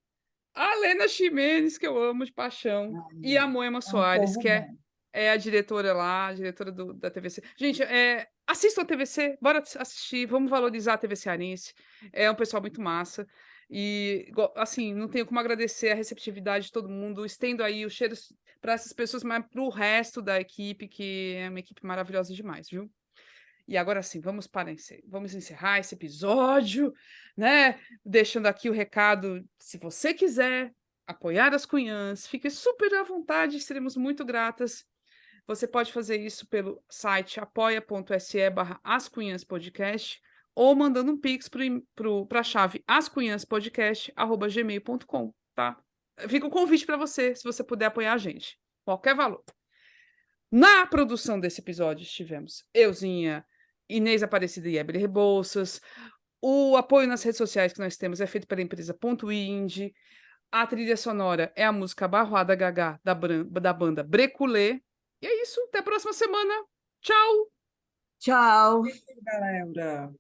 Speaker 1: a Lena Ximenes, que eu amo de paixão, e a Moema
Speaker 3: É um
Speaker 1: Soares,
Speaker 3: povo
Speaker 1: que
Speaker 3: bom.
Speaker 1: é a diretora lá, a diretora da TVC. Gente, assistam a TVC, bora assistir, vamos valorizar a TV cearense. É um pessoal muito massa. E, assim, não tenho como agradecer a receptividade de todo mundo. Estendo aí os cheiros para essas pessoas, mas para o resto da equipe, que é uma equipe maravilhosa demais, viu? E agora sim, vamos encerrar esse episódio, né? Deixando aqui o recado, se você quiser apoiar as Cunhãs, fique super à vontade, seremos muito gratas. Você pode fazer isso pelo site apoia.se/ascunhaspodcast ou mandando um pix para a chave ascunhaspodcast@gmail.com, tá? Fica o convite para você, se você puder apoiar a gente. Qualquer valor. Na produção desse episódio estivemos Euzinha, Inês Aparecida e Eber Rebouças. O apoio nas redes sociais que nós temos é feito pela empresa Ponto Indie. A trilha sonora é a música Barroada Gagá da banda Breculê. E é isso, até a próxima semana. Tchau!
Speaker 2: Tchau!
Speaker 3: Galera.